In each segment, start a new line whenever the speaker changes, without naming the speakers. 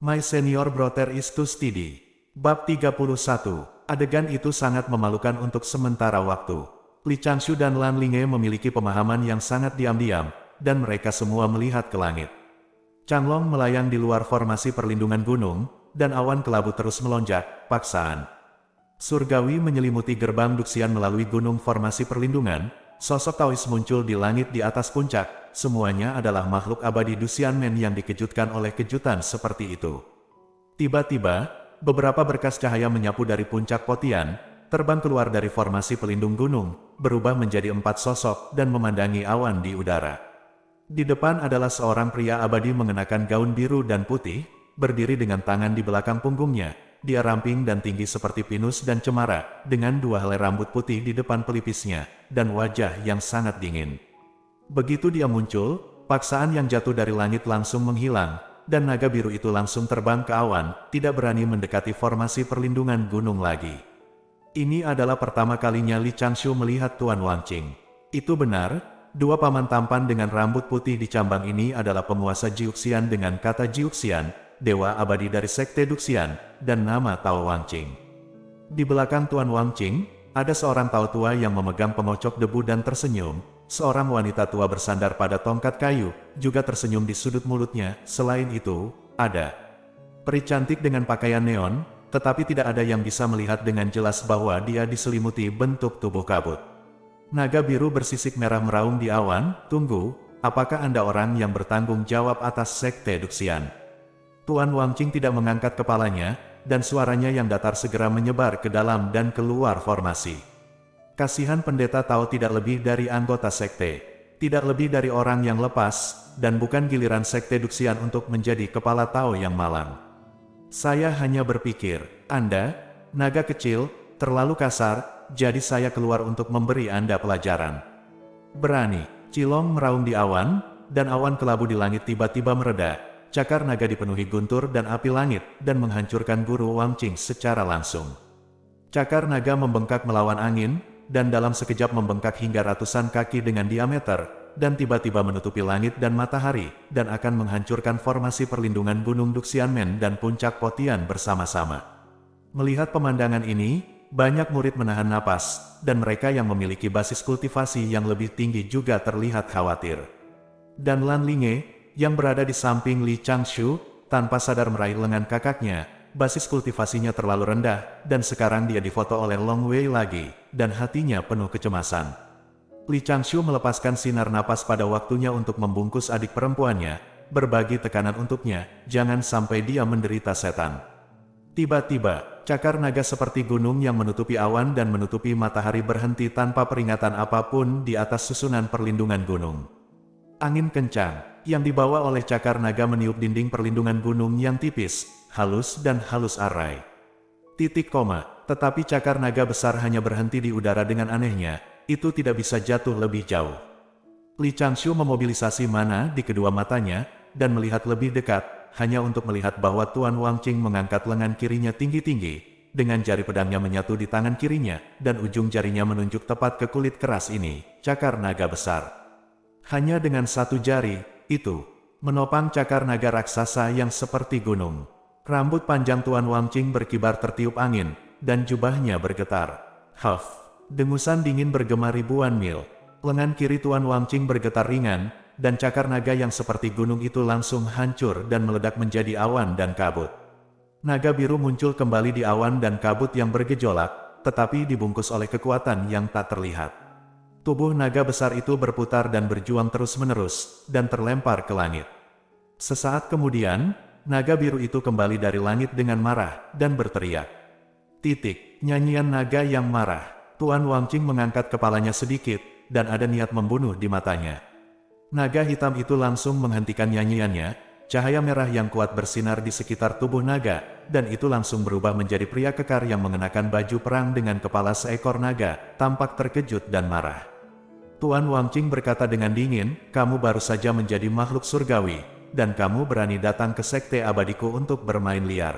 My senior brother is too steady. Bab 31. Adegan itu sangat memalukan untuk sementara waktu. Li Changshu dan Lan Linge memiliki pemahaman yang sangat diam-diam, dan mereka semua melihat ke langit. Changlong melayang di luar formasi perlindungan gunung, dan awan kelabu terus melonjak, paksaan. Surgawi menyelimuti gerbang Duxian melalui gunung formasi perlindungan, sosok Taois muncul di langit di atas puncak, semuanya adalah makhluk abadi Duxianmen yang dikejutkan oleh kejutan seperti itu. Tiba-tiba, beberapa berkas cahaya menyapu dari puncak Potian, terbang keluar dari formasi pelindung gunung, berubah menjadi 4 sosok dan memandangi awan di udara. Di depan adalah seorang pria abadi mengenakan gaun biru dan putih, berdiri dengan tangan di belakang punggungnya. Dia ramping dan tinggi seperti pinus dan cemara, dengan 2 helai rambut putih di depan pelipisnya, dan wajah yang sangat dingin. Begitu dia muncul, paksaan yang jatuh dari langit langsung menghilang, dan naga biru itu langsung terbang ke awan, tidak berani mendekati formasi perlindungan gunung lagi. Ini adalah pertama kalinya Li Changshu melihat Tuan Wangqing. Itu benar, 2 paman tampan dengan rambut putih di cambang ini adalah penguasa Jiuxian dengan kata Jiuxian, dewa abadi dari sekte Duxian, dan nama Tao Wangqing. Di belakang Tuan Wangqing, ada seorang Tao tua yang memegang pengocok debu dan tersenyum. Seorang wanita tua bersandar pada tongkat kayu, juga tersenyum di sudut mulutnya. Selain itu, ada peri cantik dengan pakaian neon, tetapi tidak ada yang bisa melihat dengan jelas bahwa dia diselimuti bentuk tubuh kabut. Naga biru bersisik merah meraung di awan. Tunggu, apakah Anda orang yang bertanggung jawab atas sekte Duxian? Tuan Wangqing tidak mengangkat kepalanya, dan suaranya yang datar segera menyebar ke dalam dan keluar formasi. Kasihan pendeta Tao tidak lebih dari anggota sekte, tidak lebih dari orang yang lepas, dan bukan giliran sekte Duxian untuk menjadi kepala Tao yang malang. Saya hanya berpikir, Anda, naga kecil, terlalu kasar, jadi saya keluar untuk memberi Anda pelajaran. Berani. Cilong meraung di awan, dan awan kelabu di langit tiba-tiba mereda. Cakar naga dipenuhi guntur dan api langit, dan menghancurkan guru Wangqing secara langsung. Cakar naga membengkak melawan angin, dan dalam sekejap membengkak hingga ratusan kaki dengan diameter, dan tiba-tiba menutupi langit dan matahari, dan akan menghancurkan formasi perlindungan gunung Duxianmen dan puncak Potian bersama-sama. Melihat pemandangan ini, banyak murid menahan napas, dan mereka yang memiliki basis kultivasi yang lebih tinggi juga terlihat khawatir. Dan Lan Linge, yang berada di samping Li Changshu, tanpa sadar meraih lengan kakaknya. Basis kultivasinya terlalu rendah, dan sekarang dia difoto oleh Long Wei lagi, dan hatinya penuh kecemasan. Li Changshu melepaskan sinar napas pada waktunya untuk membungkus adik perempuannya, berbagi tekanan untuknya, jangan sampai dia menderita setan. Tiba-tiba, cakar naga seperti gunung yang menutupi awan dan menutupi matahari berhenti tanpa peringatan apapun di atas susunan perlindungan gunung. Angin kencang, yang dibawa oleh cakar naga meniup dinding perlindungan gunung yang tipis, halus dan halus arai. Tetapi cakar naga besar hanya berhenti di udara dengan anehnya, itu tidak bisa jatuh lebih jauh. Li Changshu memobilisasi mana di kedua matanya, dan melihat lebih dekat, hanya untuk melihat bahwa Tuan Wangqing mengangkat lengan kirinya tinggi-tinggi, dengan jari pedangnya menyatu di tangan kirinya, dan ujung jarinya menunjuk tepat ke kulit keras ini, cakar naga besar. Hanya dengan satu jari, itu menopang cakar naga raksasa yang seperti gunung. Rambut panjang Tuan Wangqing berkibar tertiup angin, dan jubahnya bergetar. Huff! Dengusan dingin bergema ribuan mil. Lengan kiri Tuan Wangqing bergetar ringan, dan cakar naga yang seperti gunung itu langsung hancur dan meledak menjadi awan dan kabut. Naga biru muncul kembali di awan dan kabut yang bergejolak, tetapi dibungkus oleh kekuatan yang tak terlihat. Tubuh naga besar itu berputar dan berjuang terus-menerus, dan terlempar ke langit. Sesaat kemudian, naga biru itu kembali dari langit dengan marah, dan berteriak. Nyanyian naga yang marah. Tuan Wangqing mengangkat kepalanya sedikit, dan ada niat membunuh di matanya. Naga hitam itu langsung menghentikan nyanyiannya, cahaya merah yang kuat bersinar di sekitar tubuh naga, dan itu langsung berubah menjadi pria kekar yang mengenakan baju perang dengan kepala seekor naga, tampak terkejut dan marah. Tuan Wangqing berkata dengan dingin, kamu baru saja menjadi makhluk surgawi, dan kamu berani datang ke sekte abadiku untuk bermain liar.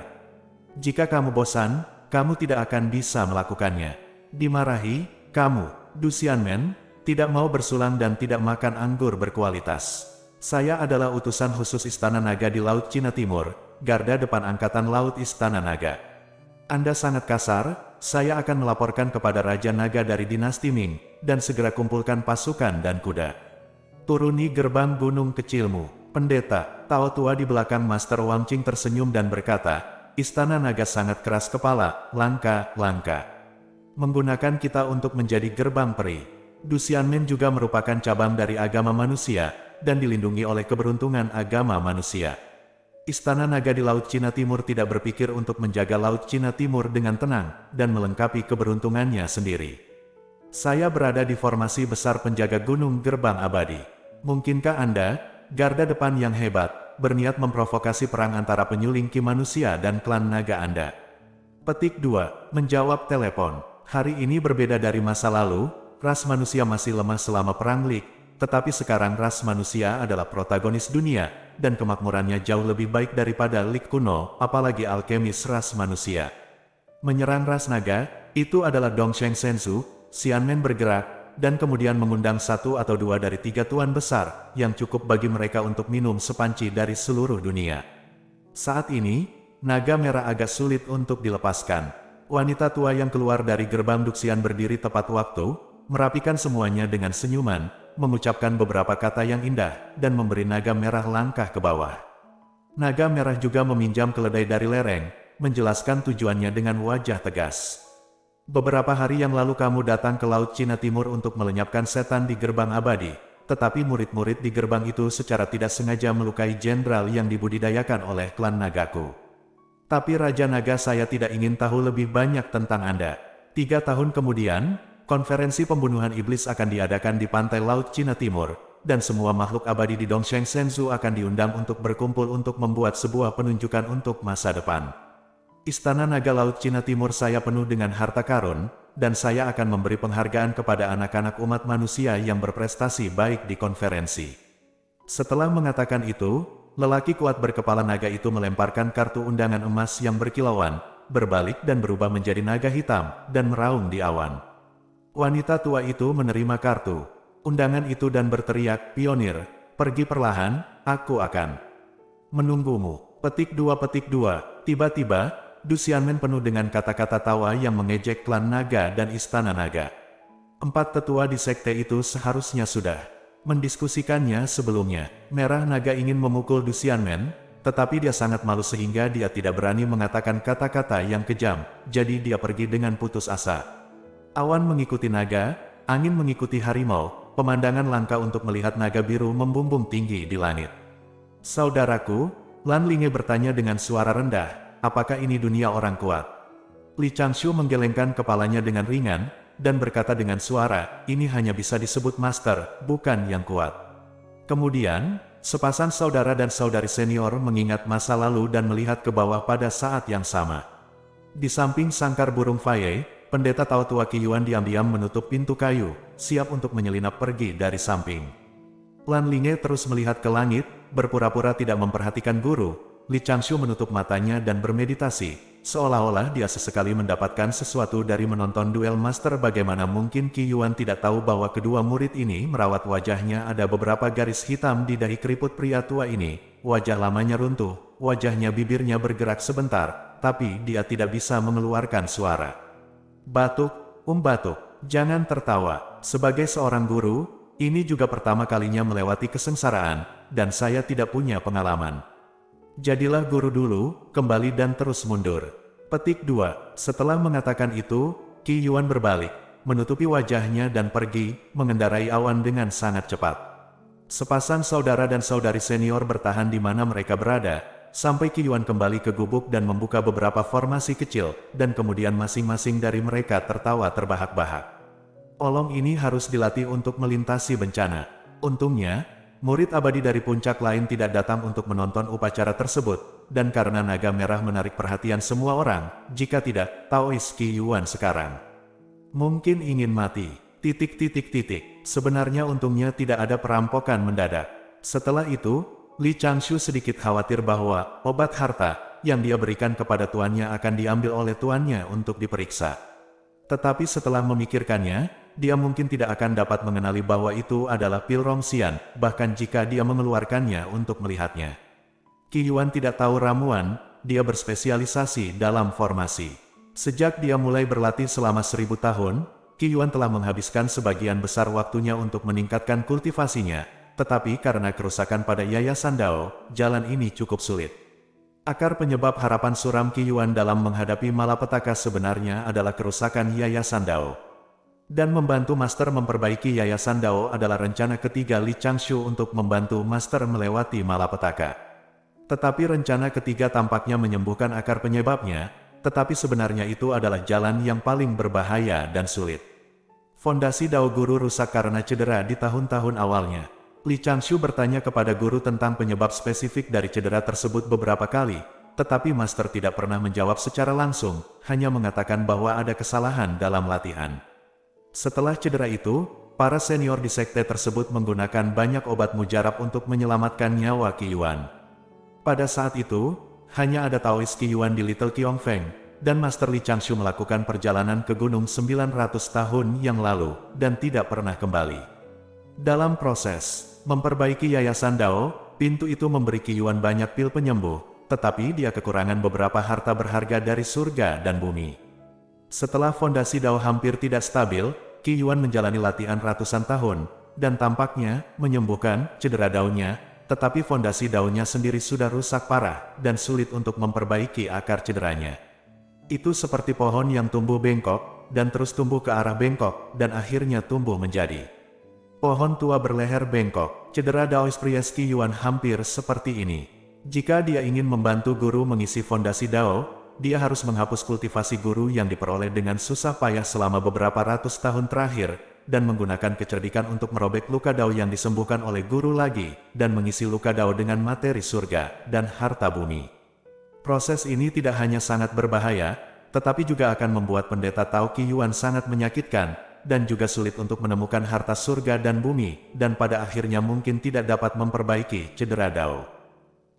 Jika kamu bosan, kamu tidak akan bisa melakukannya. Dimarahi, kamu, Duxianmen, tidak mau bersulang dan tidak makan anggur berkualitas. Saya adalah utusan khusus Istana Naga di Laut Cina Timur, garda depan Angkatan Laut Istana Naga. Anda sangat kasar, saya akan melaporkan kepada Raja Naga dari dinasti Ming, dan segera kumpulkan pasukan dan kuda. Turuni gerbang gunung kecilmu, pendeta. Tao tua di belakang Master Wang Qing tersenyum dan berkata, Istana Naga sangat keras kepala, langka. Menggunakan kita untuk menjadi gerbang peri. Du Xianmen juga merupakan cabang dari agama manusia, dan dilindungi oleh keberuntungan agama manusia. Istana Naga di Laut Cina Timur tidak berpikir untuk menjaga Laut Cina Timur dengan tenang, dan melengkapi keberuntungannya sendiri. Saya berada di formasi besar penjaga gunung gerbang abadi. Mungkinkah Anda, garda depan yang hebat, berniat memprovokasi perang antara penyuling ki manusia dan klan naga Anda? Petik 2. Menjawab telepon. Hari ini berbeda dari masa lalu, ras manusia masih lemah selama perang Lik. Tetapi sekarang ras manusia adalah protagonis dunia, dan kemakmurannya jauh lebih baik daripada Lik kuno, apalagi alkemis ras manusia. Menyerang ras naga, itu adalah Dongsheng Senzu. Xianmen bergerak, dan kemudian mengundang 1 atau 2 dari 3 tuan besar, yang cukup bagi mereka untuk minum sepanci dari seluruh dunia. Saat ini, naga merah agak sulit untuk dilepaskan. Wanita tua yang keluar dari gerbang Duxian berdiri tepat waktu, merapikan semuanya dengan senyuman, mengucapkan beberapa kata yang indah, dan memberi naga merah langkah ke bawah. Naga merah juga meminjam keledai dari lereng, menjelaskan tujuannya dengan wajah tegas. Beberapa hari yang lalu kamu datang ke Laut Cina Timur untuk melenyapkan setan di gerbang abadi, tetapi murid-murid di gerbang itu secara tidak sengaja melukai jenderal yang dibudidayakan oleh klan nagaku. Tapi Raja Naga saya tidak ingin tahu lebih banyak tentang Anda. 3 tahun kemudian, konferensi pembunuhan iblis akan diadakan di pantai Laut Cina Timur, dan semua makhluk abadi di Dongsheng Senzu akan diundang untuk berkumpul untuk membuat sebuah penunjukan untuk masa depan. Istana Naga Laut Cina Timur saya penuh dengan harta karun, dan saya akan memberi penghargaan kepada anak-anak umat manusia yang berprestasi baik di konferensi. Setelah mengatakan itu, lelaki kuat berkepala naga itu melemparkan kartu undangan emas yang berkilauan, berbalik dan berubah menjadi naga hitam, dan meraung di awan. Wanita tua itu menerima kartu undangan itu dan berteriak, Pionir, pergi perlahan, aku akan menunggumu. Petik 2. Tiba-tiba, Du Xianmen penuh dengan kata-kata tawa yang mengejek klan naga dan istana naga. 4 tetua di sekte itu seharusnya sudah mendiskusikannya sebelumnya. Merah naga ingin memukul Du Xianmen, tetapi dia sangat malu sehingga dia tidak berani mengatakan kata-kata yang kejam, jadi dia pergi dengan putus asa. Awan mengikuti naga, angin mengikuti harimau, pemandangan langka untuk melihat naga biru membumbung tinggi di langit. Saudaraku, Lan Linge bertanya dengan suara rendah, apakah ini dunia orang kuat? Li Changshu menggelengkan kepalanya dengan ringan, dan berkata dengan suara, ini hanya bisa disebut master, bukan yang kuat. Kemudian, sepasang saudara dan saudari senior mengingat masa lalu dan melihat ke bawah pada saat yang sama. Di samping sangkar burung Faye, pendeta Tao tua Qi Yuan diam-diam menutup pintu kayu, siap untuk menyelinap pergi dari samping. Lan Linge terus melihat ke langit, berpura-pura tidak memperhatikan guru. Li Changshu menutup matanya dan bermeditasi, seolah-olah dia sesekali mendapatkan sesuatu dari menonton duel master. Bagaimana mungkin Qi Yuan tidak tahu bahwa kedua murid ini merawat wajahnya ada beberapa garis hitam di dahi keriput pria tua ini. Wajah lamanya runtuh, wajahnya bibirnya bergerak sebentar, tapi dia tidak bisa mengeluarkan suara. Batuk, batuk, jangan tertawa. Sebagai seorang guru, ini juga pertama kalinya melewati kesengsaraan, dan saya tidak punya pengalaman. Jadilah guru dulu, kembali dan terus mundur. Petik 2. Setelah mengatakan itu, Qi Yuan berbalik, menutupi wajahnya dan pergi, mengendarai awan dengan sangat cepat. Sepasang saudara dan saudari senior bertahan di mana mereka berada, sampai Qi Yuan kembali ke gubuk dan membuka beberapa formasi kecil, dan kemudian masing-masing dari mereka tertawa terbahak-bahak. Olong ini harus dilatih untuk melintasi bencana. Untungnya, murid abadi dari puncak lain tidak datang untuk menonton upacara tersebut, dan karena naga merah menarik perhatian semua orang, jika tidak, Taois Qi Yuan sekarang mungkin ingin mati. Sebenarnya untungnya tidak ada perampokan mendadak. Setelah itu, Li Changshu sedikit khawatir bahwa obat harta yang dia berikan kepada tuannya akan diambil oleh tuannya untuk diperiksa. Tetapi setelah memikirkannya, dia mungkin tidak akan dapat mengenali bahwa itu adalah pil Rongxian, bahkan jika dia mengeluarkannya untuk melihatnya. Qi Yuan tidak tahu ramuan, dia berspesialisasi dalam formasi. Sejak dia mulai berlatih selama 1000 tahun, Qi Yuan telah menghabiskan sebagian besar waktunya untuk meningkatkan kultivasinya, tetapi karena kerusakan pada Yayasan Dao, jalan ini cukup sulit. Akar penyebab harapan suram Qi Yuan dalam menghadapi malapetaka sebenarnya adalah kerusakan Yayasan Dao. Dan membantu Master memperbaiki Yayasan Dao adalah rencana ketiga Li Changshu untuk membantu Master melewati malapetaka. Tetapi rencana ketiga tampaknya menyembuhkan akar penyebabnya, tetapi sebenarnya itu adalah jalan yang paling berbahaya dan sulit. Fondasi Dao Guru rusak karena cedera di tahun-tahun awalnya. Li Changshu bertanya kepada guru tentang penyebab spesifik dari cedera tersebut beberapa kali, tetapi Master tidak pernah menjawab secara langsung, hanya mengatakan bahwa ada kesalahan dalam latihan. Setelah cedera itu, para senior di sekte tersebut menggunakan banyak obat mujarab untuk menyelamatkan nyawa Qi Yuan. Pada saat itu, hanya ada Taois Qi Yuan di Little Qiongfeng, dan Master Li Changshu melakukan perjalanan ke gunung 900 tahun yang lalu, dan tidak pernah kembali. Dalam proses memperbaiki Yayasan Dao, pintu itu memberi Qi Yuan banyak pil penyembuh, tetapi dia kekurangan beberapa harta berharga dari surga dan bumi. Setelah fondasi Dao hampir tidak stabil, Qi Yuan menjalani latihan ratusan tahun, dan tampaknya menyembuhkan cedera Dao-nya, tetapi fondasi Dao-nya sendiri sudah rusak parah, dan sulit untuk memperbaiki akar cederanya. Itu seperti pohon yang tumbuh bengkok, dan terus tumbuh ke arah bengkok, dan akhirnya tumbuh menjadi pohon tua berleher bengkok. Cedera Daois Priest Qi Yuan hampir seperti ini. Jika dia ingin membantu guru mengisi fondasi Dao, dia harus menghapus kultivasi guru yang diperoleh dengan susah payah selama beberapa ratus tahun terakhir, dan menggunakan kecerdikan untuk merobek luka Dao yang disembuhkan oleh guru lagi, dan mengisi luka Dao dengan materi surga dan harta bumi. Proses ini tidak hanya sangat berbahaya, tetapi juga akan membuat pendeta Tao Qi Yuan sangat menyakitkan, dan juga sulit untuk menemukan harta surga dan bumi, dan pada akhirnya mungkin tidak dapat memperbaiki cedera Dao.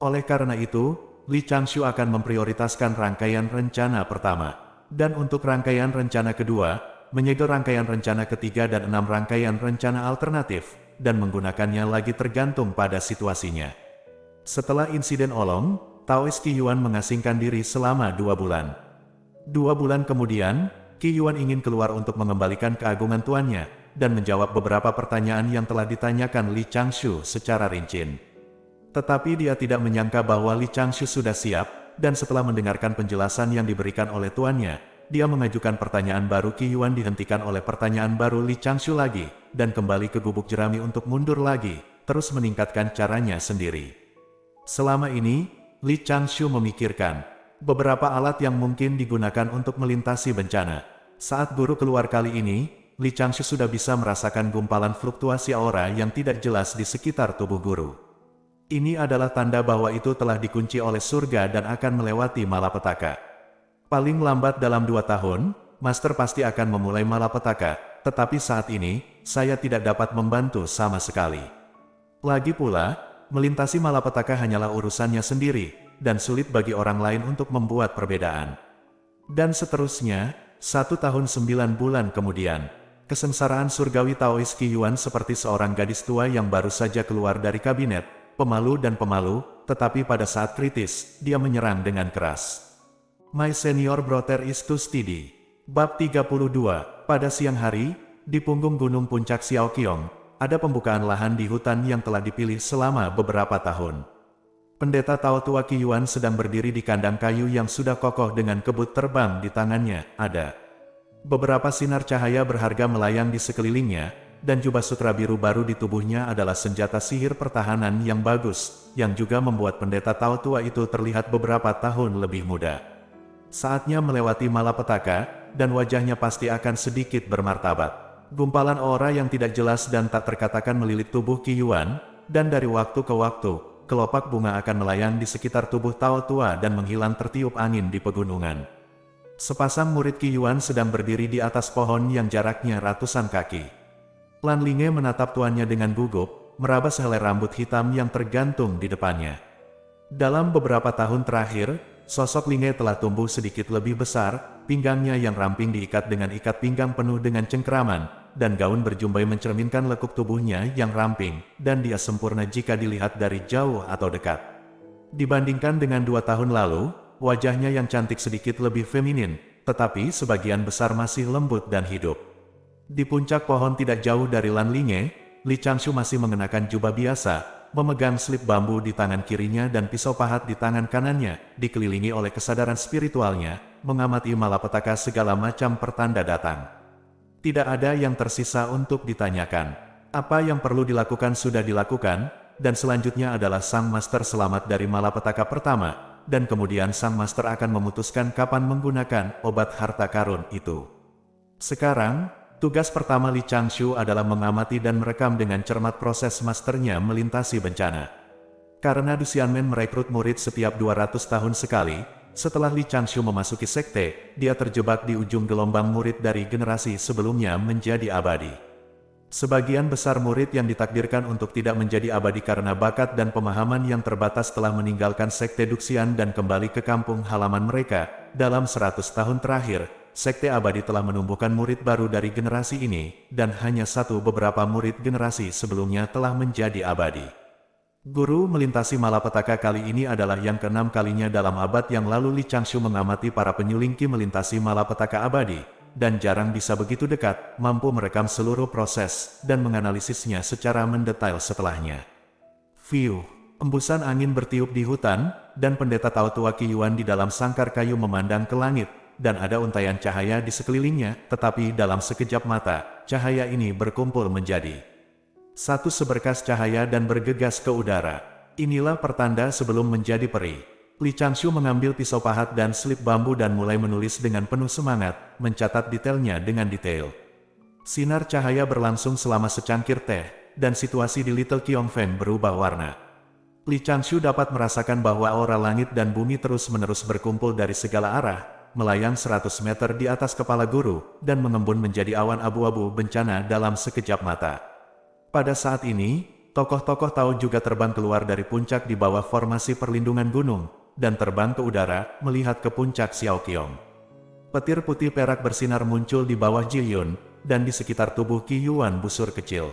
Oleh karena itu, Li Changshu akan memprioritaskan rangkaian rencana pertama, dan untuk rangkaian rencana kedua, menyegel rangkaian rencana ketiga dan 6 rangkaian rencana alternatif, dan menggunakannya lagi tergantung pada situasinya. Setelah insiden Olong, Taois Qi Yuan mengasingkan diri selama 2 bulan. 2 bulan kemudian, Qi Yuan ingin keluar untuk mengembalikan keagungan tuannya, dan menjawab beberapa pertanyaan yang telah ditanyakan Li Changshu secara rinci. Tetapi dia tidak menyangka bahwa Li Changshu sudah siap, dan setelah mendengarkan penjelasan yang diberikan oleh tuannya, dia mengajukan pertanyaan baru. Qi Yuan dihentikan oleh pertanyaan baru Li Changshu lagi, dan kembali ke gubuk jerami untuk mundur lagi, terus meningkatkan caranya sendiri. Selama ini, Li Changshu memikirkan beberapa alat yang mungkin digunakan untuk melintasi bencana. Saat guru keluar kali ini, Li Changshu sudah bisa merasakan gumpalan fluktuasi aura yang tidak jelas di sekitar tubuh guru. Ini adalah tanda bahwa itu telah dikunci oleh surga dan akan melewati malapetaka. Paling lambat dalam 2 tahun, Master pasti akan memulai malapetaka, tetapi saat ini, saya tidak dapat membantu sama sekali. Lagi pula, melintasi malapetaka hanyalah urusannya sendiri, dan sulit bagi orang lain untuk membuat perbedaan. Dan seterusnya, 1 tahun 9 bulan kemudian, kesengsaraan surgawi Taois Qi Yuan seperti seorang gadis tua yang baru saja keluar dari kabinet, pemalu dan pemalu, tetapi pada saat kritis, dia menyerang dengan keras. My senior brother is too steady. Bab 32, pada siang hari, di punggung gunung puncak Xiaoqiong, ada pembukaan lahan di hutan yang telah dipilih selama beberapa tahun. Pendeta Tao tua Qi Yuan sedang berdiri di kandang kayu yang sudah kokoh dengan kebut terbang di tangannya. Ada beberapa sinar cahaya berharga melayang di sekelilingnya, dan jubah sutra biru baru di tubuhnya adalah senjata sihir pertahanan yang bagus, yang juga membuat pendeta Tao tua itu terlihat beberapa tahun lebih muda. Saatnya melewati malapetaka, dan wajahnya pasti akan sedikit bermartabat. Gumpalan aura yang tidak jelas dan tak terkatakan melilit tubuh Qi Yuan, dan dari waktu ke waktu, kelopak bunga akan melayang di sekitar tubuh Tao tua dan menghilang tertiup angin di pegunungan. Sepasang murid Qi Yuan sedang berdiri di atas pohon yang jaraknya ratusan kaki. Lan Linge menatap tuannya dengan gugup, meraba sehelai rambut hitam yang tergantung di depannya. Dalam beberapa tahun terakhir, sosok Linge telah tumbuh sedikit lebih besar, pinggangnya yang ramping diikat dengan ikat pinggang penuh dengan cengkeraman, dan gaun berjumbai mencerminkan lekuk tubuhnya yang ramping, dan dia sempurna jika dilihat dari jauh atau dekat. Dibandingkan dengan 2 tahun lalu, wajahnya yang cantik sedikit lebih feminin, tetapi sebagian besar masih lembut dan hidup. Di puncak pohon tidak jauh dari Lan Linge, Li Changshu masih mengenakan jubah biasa, memegang slip bambu di tangan kirinya dan pisau pahat di tangan kanannya, dikelilingi oleh kesadaran spiritualnya, mengamati malapetaka segala macam pertanda datang. Tidak ada yang tersisa untuk ditanyakan. Apa yang perlu dilakukan sudah dilakukan, dan selanjutnya adalah Sang Master selamat dari malapetaka pertama, dan kemudian Sang Master akan memutuskan kapan menggunakan obat harta karun itu. Sekarang, tugas pertama Li Changshu adalah mengamati dan merekam dengan cermat proses masternya melintasi bencana. Karena Du Xianmen merekrut murid setiap 200 tahun sekali, setelah Li Changshu memasuki sekte, dia terjebak di ujung gelombang murid dari generasi sebelumnya menjadi abadi. Sebagian besar murid yang ditakdirkan untuk tidak menjadi abadi karena bakat dan pemahaman yang terbatas telah meninggalkan sekte Duxian dan kembali ke kampung halaman mereka. Dalam 100 tahun terakhir, sekte abadi telah menumbuhkan murid baru dari generasi ini, dan hanya beberapa murid generasi sebelumnya telah menjadi abadi. Guru melintasi malapetaka kali ini adalah yang ke-6 kalinya dalam abad yang lalu. Li Changshu mengamati para penyulingki melintasi malapetaka abadi, dan jarang bisa begitu dekat, mampu merekam seluruh proses, dan menganalisisnya secara mendetail setelahnya. Fiuh, embusan angin bertiup di hutan, dan pendeta Tao Tua Qi Yuan di dalam sangkar kayu memandang ke langit, dan ada untaian cahaya di sekelilingnya, tetapi dalam sekejap mata, cahaya ini berkumpul menjadi satu seberkas cahaya dan bergegas ke udara. Inilah pertanda sebelum menjadi peri. Li Changshu mengambil pisau pahat dan slip bambu dan mulai menulis dengan penuh semangat, mencatat detailnya dengan detail. Sinar cahaya berlangsung selama secangkir teh, dan situasi di Little Qiongfen berubah warna. Li Changshu dapat merasakan bahwa aura langit dan bumi terus-menerus berkumpul dari segala arah, melayang 100 meter di atas kepala guru, dan mengembun menjadi awan abu-abu bencana dalam sekejap mata. Pada saat ini, tokoh-tokoh Tao juga terbang keluar dari puncak di bawah formasi perlindungan gunung, dan terbang ke udara, melihat ke puncak Xiaoqiong. Petir putih perak bersinar muncul di bawah Ji Yun, dan di sekitar tubuh Qi Yuan busur kecil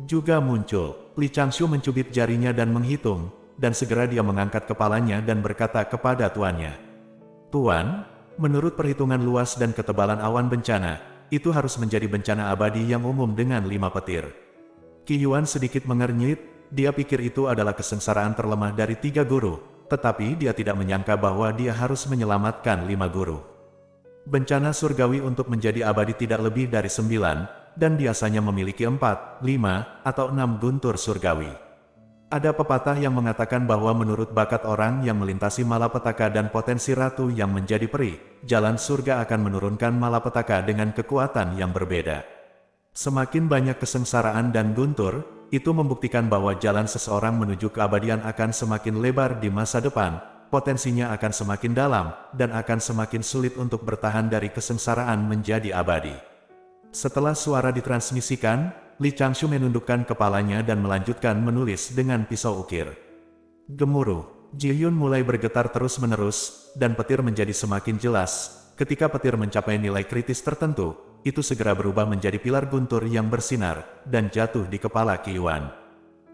juga muncul. Li Changshu mencubit jarinya dan menghitung, dan segera dia mengangkat kepalanya dan berkata kepada tuannya, "Tuan, menurut perhitungan luas dan ketebalan awan bencana, itu harus menjadi bencana abadi yang umum dengan 5 petir." Qi Yuan sedikit mengernyit, dia pikir itu adalah kesengsaraan terlemah dari 3 guru, tetapi dia tidak menyangka bahwa dia harus menyelamatkan 5 guru. Bencana surgawi untuk menjadi abadi tidak lebih dari 9, dan biasanya memiliki 4, 5, atau 6 guntur surgawi. Ada pepatah yang mengatakan bahwa menurut bakat orang yang melintasi malapetaka dan potensi ratu yang menjadi peri, jalan surga akan menurunkan malapetaka dengan kekuatan yang berbeda. Semakin banyak kesengsaraan dan guntur, itu membuktikan bahwa jalan seseorang menuju keabadian akan semakin lebar di masa depan, potensinya akan semakin dalam, dan akan semakin sulit untuk bertahan dari kesengsaraan menjadi abadi. Setelah suara ditransmisikan, Li Changshu menundukkan kepalanya dan melanjutkan menulis dengan pisau ukir. Gemuruh, Ji Yun mulai bergetar terus-menerus, dan petir menjadi semakin jelas. Ketika petir mencapai nilai kritis tertentu, itu segera berubah menjadi pilar guntur yang bersinar, dan jatuh di kepala Qi Yuan.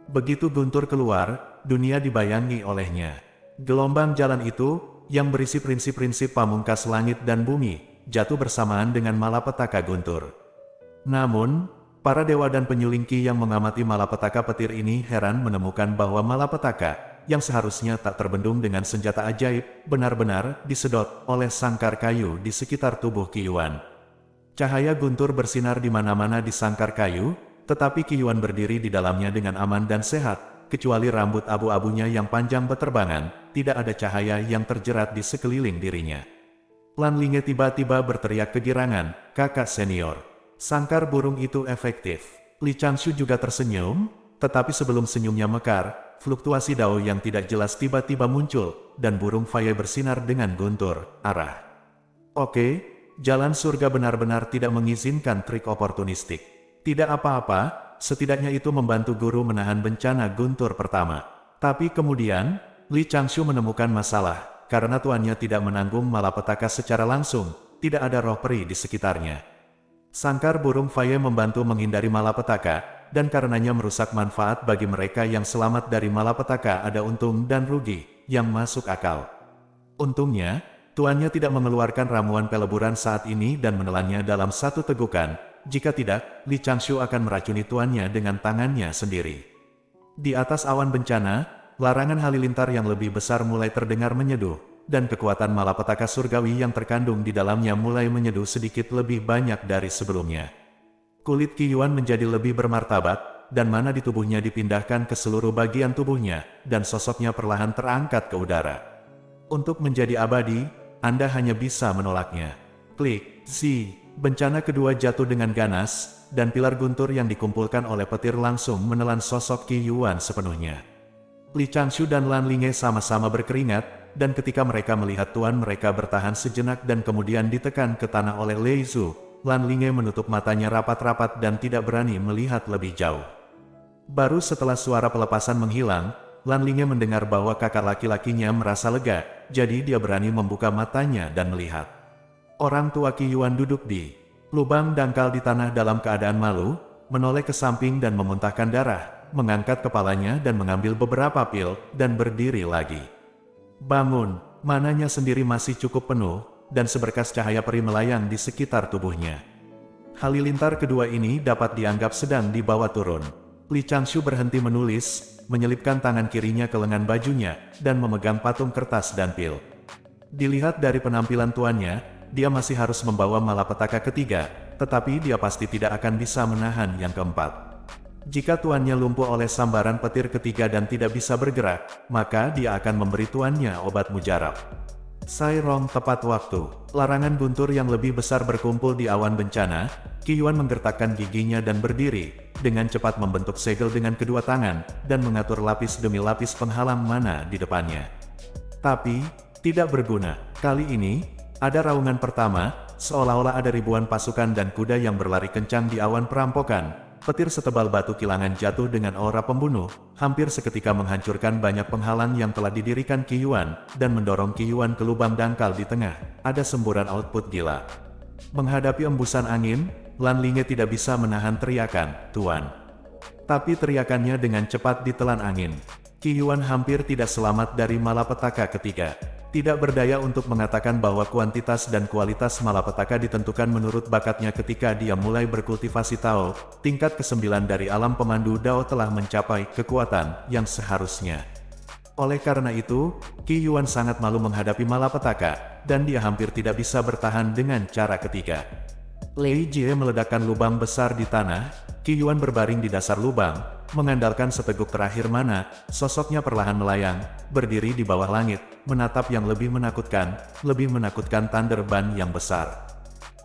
Begitu guntur keluar, dunia dibayangi olehnya. Gelombang jalan itu, yang berisi prinsip-prinsip pamungkas langit dan bumi, jatuh bersamaan dengan malapetaka guntur. Namun, para dewa dan penyuling Qi yang mengamati malapetaka petir ini heran menemukan bahwa malapetaka, yang seharusnya tak terbendung dengan senjata ajaib, benar-benar disedot oleh sangkar kayu di sekitar tubuh Qi Yuan. Cahaya guntur bersinar di mana-mana di sangkar kayu, tetapi Qi Yuan berdiri di dalamnya dengan aman dan sehat, kecuali rambut abu-abunya yang panjang beterbangan, tidak ada cahaya yang terjerat di sekeliling dirinya. Lan Linge tiba-tiba berteriak kegirangan, "Kakak senior, sangkar burung itu efektif." Li Changshu juga tersenyum, tetapi sebelum senyumnya mekar, fluktuasi dao yang tidak jelas tiba-tiba muncul, dan burung Faye bersinar dengan guntur, arah. Oke. Jalan surga benar-benar tidak mengizinkan trik oportunistik. Tidak apa-apa, setidaknya itu membantu guru menahan bencana guntur pertama. Tapi kemudian, Li Changshu menemukan masalah, karena tuannya tidak menanggung malapetaka secara langsung, tidak ada roh peri di sekitarnya. Sangkar burung Faye membantu menghindari malapetaka, dan karenanya merusak manfaat bagi mereka yang selamat dari malapetaka ada untung dan rugi. yang masuk akal. Untungnya, tuannya tidak mengeluarkan ramuan peleburan saat ini dan menelannya dalam satu tegukan. Jika tidak, Li Changshu akan meracuni tuannya dengan tangannya sendiri. Di atas awan bencana, larangan halilintar yang lebih besar mulai terdengar menyeduh, dan kekuatan malapetaka surgawi yang terkandung di dalamnya mulai menyeduh sedikit lebih banyak dari sebelumnya. Kulit Qi Yuan menjadi lebih bermartabat, dan mana di tubuhnya dipindahkan ke seluruh bagian tubuhnya, dan sosoknya perlahan terangkat ke udara. Untuk menjadi abadi, Anda hanya bisa menolaknya. Klik, bencana kedua jatuh dengan ganas, dan pilar guntur yang dikumpulkan oleh petir langsung menelan sosok Qi Yuan sepenuhnya. Li Changshu dan Lan Linge sama-sama berkeringat, dan ketika mereka melihat tuan mereka bertahan sejenak dan kemudian ditekan ke tanah oleh Lei Zhu, Lan Linge menutup matanya rapat-rapat dan tidak berani melihat lebih jauh. Baru setelah suara pelepasan menghilang, Lan Linge mendengar bahwa kakak laki-lakinya merasa lega, jadi dia berani membuka matanya dan melihat. Orang tua Qi Yuan duduk di lubang dangkal di tanah dalam keadaan malu, menoleh ke samping dan memuntahkan darah, mengangkat kepalanya dan mengambil beberapa pil, dan berdiri lagi. Bangun, mananya sendiri masih cukup penuh, dan seberkas cahaya peri melayang di sekitar tubuhnya. Halilintar kedua ini dapat dianggap sedang dibawa turun. Li Changshu berhenti menulis, menyelipkan tangan kirinya ke lengan bajunya, dan memegang patung kertas dan pil. Dilihat dari penampilan tuannya, dia masih harus membawa malapetaka ketiga, tetapi dia pasti tidak akan bisa menahan yang keempat. Jika tuannya lumpuh oleh sambaran petir ketiga dan tidak bisa bergerak, maka dia akan memberi tuannya obat mujarab. Sai Rong tepat waktu. Larangan guntur yang lebih besar berkumpul di awan bencana. Qi Yuan menggertakkan giginya dan berdiri, dengan cepat membentuk segel dengan kedua tangan, dan mengatur lapis demi lapis penghalang mana di depannya. Tapi, tidak berguna. Kali ini, ada raungan pertama, seolah-olah ada ribuan pasukan dan kuda yang berlari kencang di awan perampokan. Petir setebal batu kilangan jatuh dengan aura pembunuh, hampir seketika menghancurkan banyak penghalang yang telah didirikan Qi Yuan, dan mendorong Qi Yuan ke lubang dangkal di tengah. Ada semburan output gila. Menghadapi embusan angin, Lan Linge tidak bisa menahan teriakan, "Tuan!" Tapi teriakannya dengan cepat ditelan angin. Qi Yuan hampir tidak selamat dari malapetaka ketiga. Tidak berdaya untuk mengatakan bahwa kuantitas dan kualitas malapetaka ditentukan menurut bakatnya ketika dia mulai berkultivasi Tao, tingkat ke-9 dari alam pemandu Dao telah mencapai kekuatan yang seharusnya. Oleh karena itu, Qi Yuan sangat malu menghadapi malapetaka, dan dia hampir tidak bisa bertahan dengan cara ketiga. Lei Jie meledakkan lubang besar di tanah. Qi Yuan berbaring di dasar lubang, mengandalkan seteguk terakhir mana, sosoknya perlahan melayang, berdiri di bawah langit, menatap yang lebih menakutkan Thunder Ban yang besar.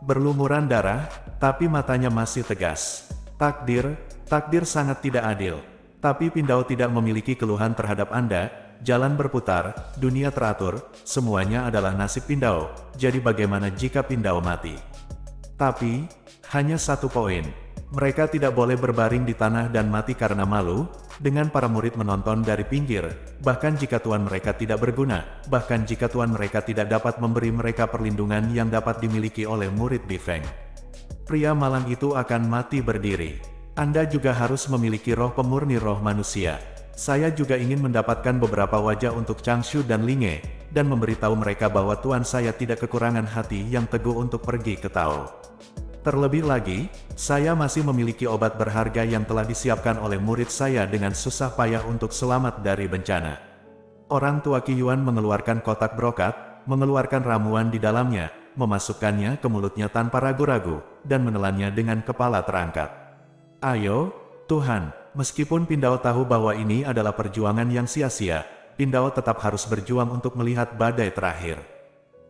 Berlumuran darah, tapi matanya masih tegas. Takdir sangat tidak adil. Tapi Pindao tidak memiliki keluhan terhadap Anda, jalan berputar, dunia teratur, semuanya adalah nasib Pindao, jadi bagaimana jika Pindao mati? Tapi, hanya satu poin. Mereka tidak boleh berbaring di tanah dan mati karena malu, dengan para murid menonton dari pinggir, bahkan jika tuan mereka tidak berguna, bahkan jika tuan mereka tidak dapat memberi mereka perlindungan yang dapat dimiliki oleh murid Bifeng. Pria malang itu akan mati berdiri. Anda juga harus memiliki roh pemurni roh manusia. Saya juga ingin mendapatkan beberapa wajah untuk Changshu dan Linge, dan memberitahu mereka bahwa tuan saya tidak kekurangan hati yang teguh untuk pergi ke Tao. Terlebih lagi, saya masih memiliki obat berharga yang telah disiapkan oleh murid saya dengan susah payah untuk selamat dari bencana. Orang tua Qi Yuan mengeluarkan kotak brokat, mengeluarkan ramuan di dalamnya, memasukkannya ke mulutnya tanpa ragu-ragu, dan menelannya dengan kepala terangkat. Ayo, Tuhan, meskipun Pindao tahu bahwa ini adalah perjuangan yang sia-sia, Pindao tetap harus berjuang untuk melihat badai terakhir.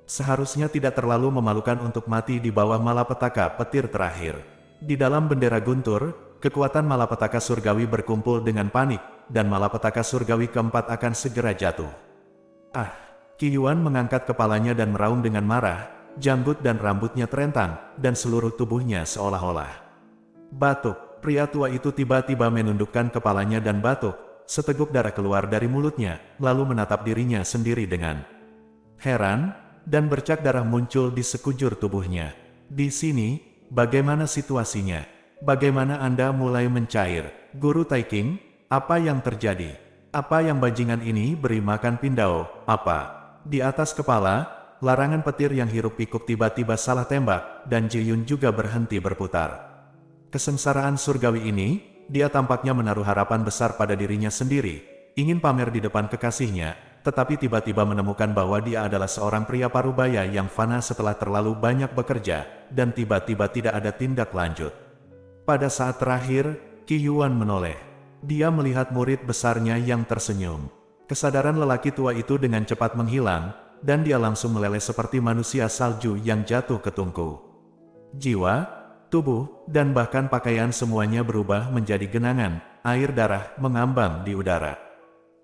Seharusnya tidak terlalu memalukan untuk mati di bawah malapetaka petir terakhir. Di dalam bendera guntur, kekuatan malapetaka surgawi berkumpul dengan panik, dan malapetaka surgawi keempat akan segera jatuh. Qi Yuan mengangkat kepalanya dan meraung dengan marah, janggut dan rambutnya terentang, dan seluruh tubuhnya seolah-olah batuk. Pria tua itu tiba-tiba menundukkan kepalanya dan batuk, seteguk darah keluar dari mulutnya, lalu menatap dirinya sendiri dengan heran, dan bercak darah muncul di sekujur tubuhnya. Di sini, bagaimana situasinya? Bagaimana Anda mulai mencair? Guru Taiking, apa yang terjadi? Apa yang bajingan ini beri makan Pindao? Apa? Di atas kepala, larangan petir yang hiruk pikuk tiba-tiba salah tembak, dan Ji Yun juga berhenti berputar. Kesengsaraan surgawi ini, dia tampaknya menaruh harapan besar pada dirinya sendiri, ingin pamer di depan kekasihnya, tetapi tiba-tiba menemukan bahwa dia adalah seorang pria parubaya yang fana setelah terlalu banyak bekerja, dan tiba-tiba tidak ada tindak lanjut. Pada saat terakhir, Qi Yuan menoleh. Dia melihat murid besarnya yang tersenyum. Kesadaran lelaki tua itu dengan cepat menghilang, dan dia langsung meleleh seperti manusia salju yang jatuh ke tungku. Jiwa, tubuh, dan bahkan pakaian semuanya berubah menjadi genangan, air darah mengambang di udara.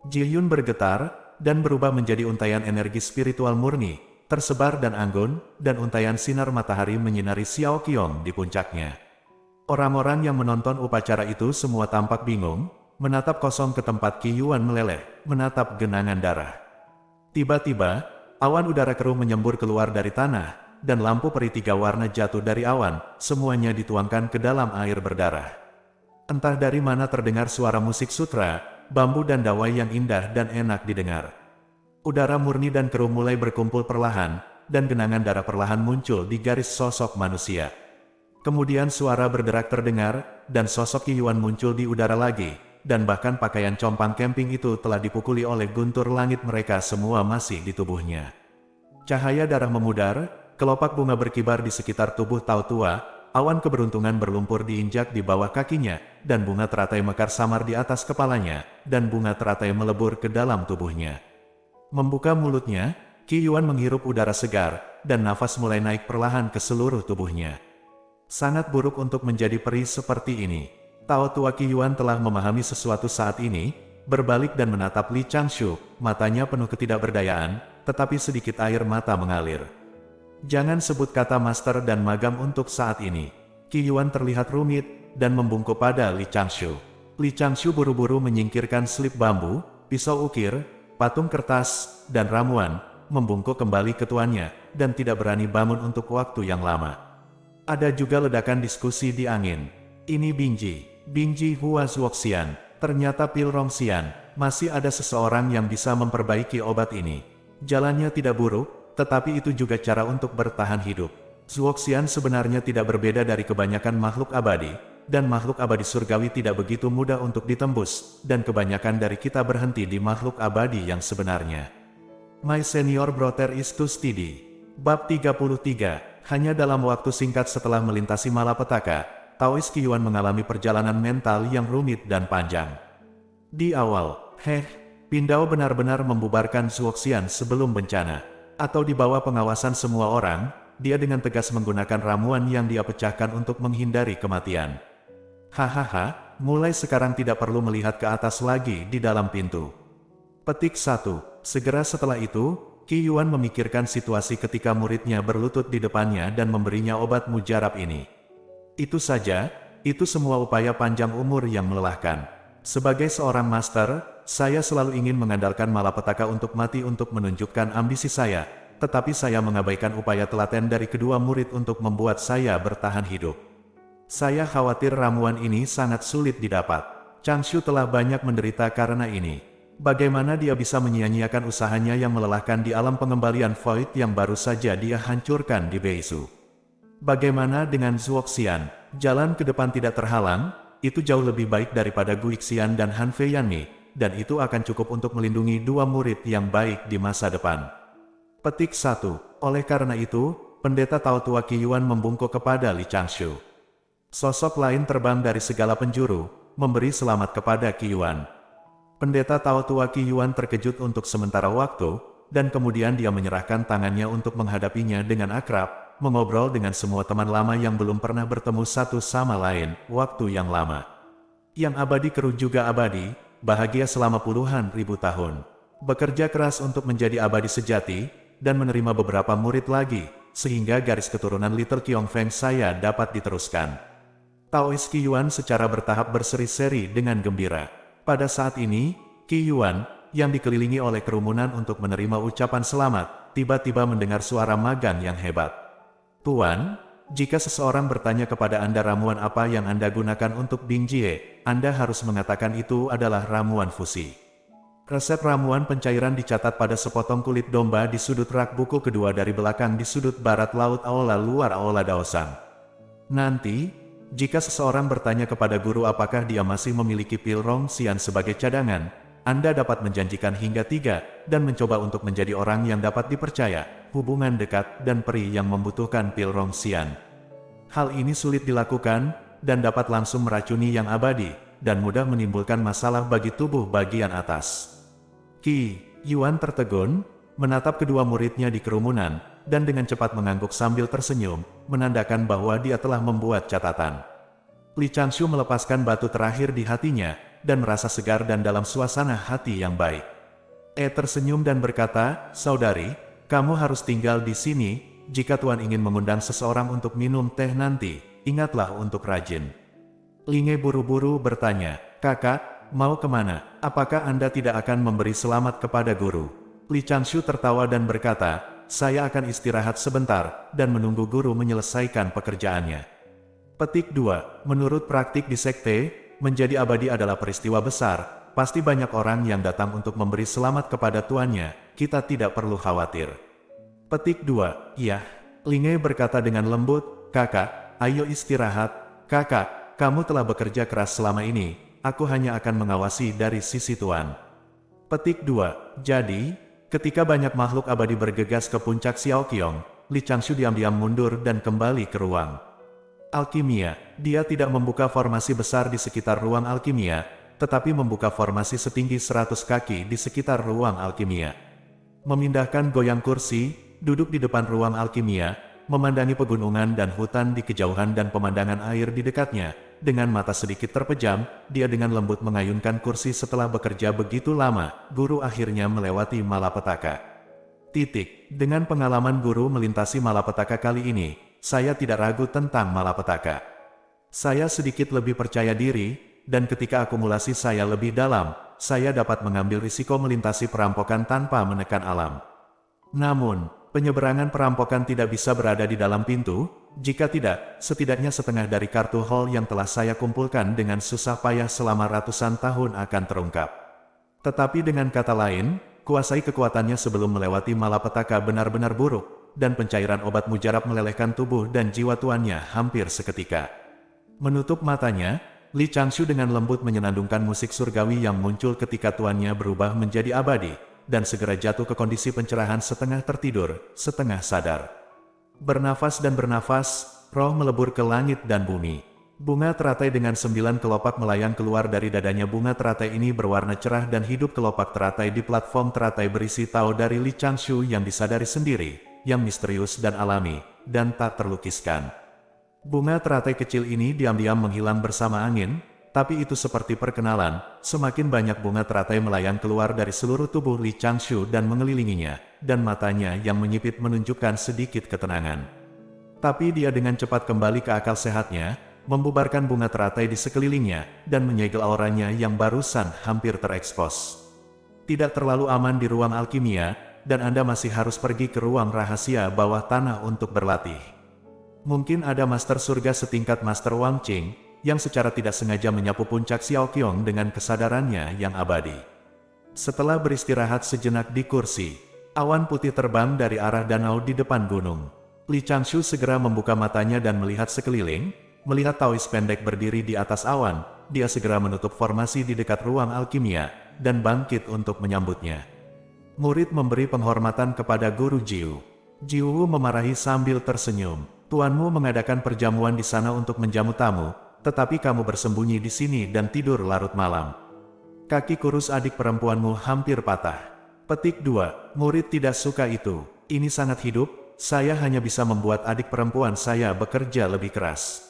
Ji Yun bergetar, dan berubah menjadi untaian energi spiritual murni, tersebar dan anggun, dan untaian sinar matahari menyinari Xiao Qiong di puncaknya. Orang-orang yang menonton upacara itu semua tampak bingung, menatap kosong ke tempat Qi Yuan meleleh, menatap genangan darah. Tiba-tiba, awan udara keruh menyembur keluar dari tanah, dan lampu peri 3 warna jatuh dari awan, semuanya dituangkan ke dalam air berdarah. Entah dari mana terdengar suara musik sutra, bambu dan dawai yang indah dan enak didengar. Udara murni dan keruh mulai berkumpul perlahan, dan genangan darah perlahan muncul di garis sosok manusia. Kemudian suara berderak terdengar, dan sosok Qi Yuan muncul di udara lagi, dan bahkan pakaian compang camping itu telah dipukuli oleh guntur langit, mereka semua masih di tubuhnya. Cahaya darah memudar, kelopak bunga berkibar di sekitar tubuh Tao Tua, awan keberuntungan berlumpur diinjak di bawah kakinya, dan bunga teratai mekar samar di atas kepalanya, dan bunga teratai melebur ke dalam tubuhnya. Membuka mulutnya, Qi Yuan menghirup udara segar, dan nafas mulai naik perlahan ke seluruh tubuhnya. Sangat buruk untuk menjadi peri seperti ini. Tao Tua Qi Yuan telah memahami sesuatu saat ini, berbalik dan menatap Li Changshu, matanya penuh ketidakberdayaan, tetapi sedikit air mata mengalir. Jangan sebut kata master dan magam untuk saat ini. Qi Yuan terlihat rumit, dan membungkuk pada Li Changshu. Li Changshu buru-buru menyingkirkan selip bambu, pisau ukir, patung kertas, dan ramuan, membungkuk kembali ke tuannya, dan tidak berani bangun untuk waktu yang lama. Ada juga ledakan diskusi di angin. Ini Bingji Hua Zuoxian, ternyata Pil Rongxian, masih ada seseorang yang bisa memperbaiki obat ini. Jalannya tidak buruk, tetapi itu juga cara untuk bertahan hidup. Zuoxian sebenarnya tidak berbeda dari kebanyakan makhluk abadi, dan makhluk abadi surgawi tidak begitu mudah untuk ditembus, dan kebanyakan dari kita berhenti di makhluk abadi yang sebenarnya. My senior brother is too steady. Bab 33. Hanya dalam waktu singkat setelah melintasi malapetaka, Taois Qi Yuan mengalami perjalanan mental yang rumit dan panjang. Di awal, Pindao benar-benar membubarkan Zuoxian sebelum bencana. Atau di bawah pengawasan semua orang, dia dengan tegas menggunakan ramuan yang dia pecahkan untuk menghindari kematian. Hahaha, mulai sekarang tidak perlu melihat ke atas lagi di dalam pintu. Petik 1. Segera setelah itu, Qi Yuan memikirkan situasi ketika muridnya berlutut di depannya dan memberinya obat mujarab ini. Itu saja, itu semua upaya panjang umur yang melelahkan. Sebagai seorang master, saya selalu ingin mengandalkan malapetaka untuk mati untuk menunjukkan ambisi saya, tetapi saya mengabaikan upaya telaten dari kedua murid untuk membuat saya bertahan hidup. Saya khawatir ramuan ini sangat sulit didapat. Changshu telah banyak menderita karena ini. Bagaimana dia bisa menyia-nyiakan usahanya yang melelahkan di alam pengembalian Void yang baru saja dia hancurkan di Beisu? Bagaimana dengan Zuoxian? Jalan ke depan tidak terhalang, itu jauh lebih baik daripada Guixian dan Han Feiyanmi, dan itu akan cukup untuk melindungi dua murid yang baik di masa depan. Petik 1. Oleh karena itu, pendeta Tao Tua Qi Yuan membungkuk kepada Li Changshu. Sosok lain terbang dari segala penjuru, memberi selamat kepada Qi Yuan. Pendeta Tao Tua Qi Yuan terkejut untuk sementara waktu, dan kemudian dia menyerahkan tangannya untuk menghadapinya dengan akrab, mengobrol dengan semua teman lama yang belum pernah bertemu satu sama lain, waktu yang lama. Yang abadi keruh juga abadi, bahagia selama puluhan ribu tahun. Bekerja keras untuk menjadi abadi sejati, dan menerima beberapa murid lagi, sehingga garis keturunan Little Qiongfeng saya dapat diteruskan. Taois Qi Yuan secara bertahap berseri-seri dengan gembira. Pada saat ini, Qi Yuan, yang dikelilingi oleh kerumunan untuk menerima ucapan selamat, tiba-tiba mendengar suara magang yang hebat. Tuan, jika seseorang bertanya kepada Anda ramuan apa yang Anda gunakan untuk Bingjie, Anda harus mengatakan itu adalah ramuan fusi. Resep ramuan pencairan dicatat pada sepotong kulit domba di sudut rak buku kedua dari belakang di sudut barat laut Aola luar Aola Daosan. Nanti, jika seseorang bertanya kepada guru apakah dia masih memiliki pil Rong Xian sebagai cadangan, Anda dapat menjanjikan hingga 3, dan mencoba untuk menjadi orang yang dapat dipercaya, hubungan dekat, dan peri yang membutuhkan pil Rong Xian. Hal ini sulit dilakukan, dan dapat langsung meracuni yang abadi, dan mudah menimbulkan masalah bagi tubuh bagian atas. Qi Yuan tertegun, menatap kedua muridnya di kerumunan, dan dengan cepat mengangguk sambil tersenyum, menandakan bahwa dia telah membuat catatan. Li Changshu melepaskan batu terakhir di hatinya, dan merasa segar dan dalam suasana hati yang baik. Tersenyum dan berkata, "Saudari, kamu harus tinggal di sini, jika Tuan ingin mengundang seseorang untuk minum teh nanti, ingatlah untuk rajin." Linge buru-buru bertanya, "Kakak, mau kemana? Apakah Anda tidak akan memberi selamat kepada guru?" Li Changshu tertawa dan berkata, "Saya akan istirahat sebentar, dan menunggu guru menyelesaikan pekerjaannya." Petik 2. Menurut praktik di sekte, menjadi abadi adalah peristiwa besar, pasti banyak orang yang datang untuk memberi selamat kepada tuannya, kita tidak perlu khawatir. Petik 2. Iya. Linge berkata dengan lembut, "Kakak, ayo istirahat. Kakak, kamu telah bekerja keras selama ini, aku hanya akan mengawasi dari sisi tuan." Petik 2. Jadi, ketika banyak makhluk abadi bergegas ke puncak Xiaoqiong, Li Changshu diam-diam mundur dan kembali ke ruang alkimia. Dia tidak membuka formasi besar di sekitar ruang alkimia, tetapi membuka formasi setinggi 100 kaki di sekitar ruang alkimia. Memindahkan goyang kursi, duduk di depan ruang alkimia, memandangi pegunungan dan hutan di kejauhan dan pemandangan air di dekatnya. Dengan mata sedikit terpejam, dia dengan lembut mengayunkan kursi. Setelah bekerja begitu lama, guru akhirnya melewati malapetaka. Dengan pengalaman guru melintasi malapetaka kali ini, saya tidak ragu tentang malapetaka. Saya sedikit lebih percaya diri, dan ketika akumulasi saya lebih dalam, saya dapat mengambil risiko melintasi perampokan tanpa menekan alam. Namun, penyeberangan perampokan tidak bisa berada di dalam pintu. Jika tidak, setidaknya setengah dari kartu hall yang telah saya kumpulkan dengan susah payah selama ratusan tahun akan terungkap. Tetapi dengan kata lain, kuasai kekuatannya sebelum melewati malapetaka benar-benar buruk, dan pencairan obat mujarab melelehkan tubuh dan jiwa tuannya hampir seketika. Menutup matanya, Li Changshu dengan lembut menyenandungkan musik surgawi yang muncul ketika tuannya berubah menjadi abadi, dan segera jatuh ke kondisi pencerahan setengah tertidur, setengah sadar. Bernafas dan bernafas, roh melebur ke langit dan bumi. Bunga teratai dengan 9 kelopak melayang keluar dari dadanya. Bunga teratai ini berwarna cerah dan hidup. Kelopak teratai di platform teratai berisi Tao dari Li Changshu yang disadari sendiri, yang misterius dan alami, dan tak terlukiskan. Bunga teratai kecil ini diam-diam menghilang bersama angin, tapi itu seperti perkenalan. Semakin banyak bunga teratai melayang keluar dari seluruh tubuh Li Changshu dan mengelilinginya, dan matanya yang menyipit menunjukkan sedikit ketenangan. Tapi dia dengan cepat kembali ke akal sehatnya, membubarkan bunga teratai di sekelilingnya, dan menyegel auranya yang barusan hampir terekspos. Tidak terlalu aman di ruang alkimia, dan Anda masih harus pergi ke ruang rahasia bawah tanah untuk berlatih. Mungkin ada master surga setingkat Master Wang Qing, yang secara tidak sengaja menyapu puncak Xiaoqiong dengan kesadarannya yang abadi. Setelah beristirahat sejenak di kursi, awan putih terbang dari arah danau di depan gunung. Li Changshu segera membuka matanya dan melihat sekeliling. Melihat Taois pendek berdiri di atas awan, dia segera menutup formasi di dekat ruang alkimia, dan bangkit untuk menyambutnya. Murid memberi penghormatan kepada Guru Jiu. Jiu memarahi sambil tersenyum. "Tuanmu mengadakan perjamuan di sana untuk menjamu tamu, tetapi kamu bersembunyi di sini dan tidur larut malam." Kaki kurus adik perempuanmu hampir patah. Petik 2. Murid tidak suka itu. Ini sangat hidup, saya hanya bisa membuat adik perempuan saya bekerja lebih keras.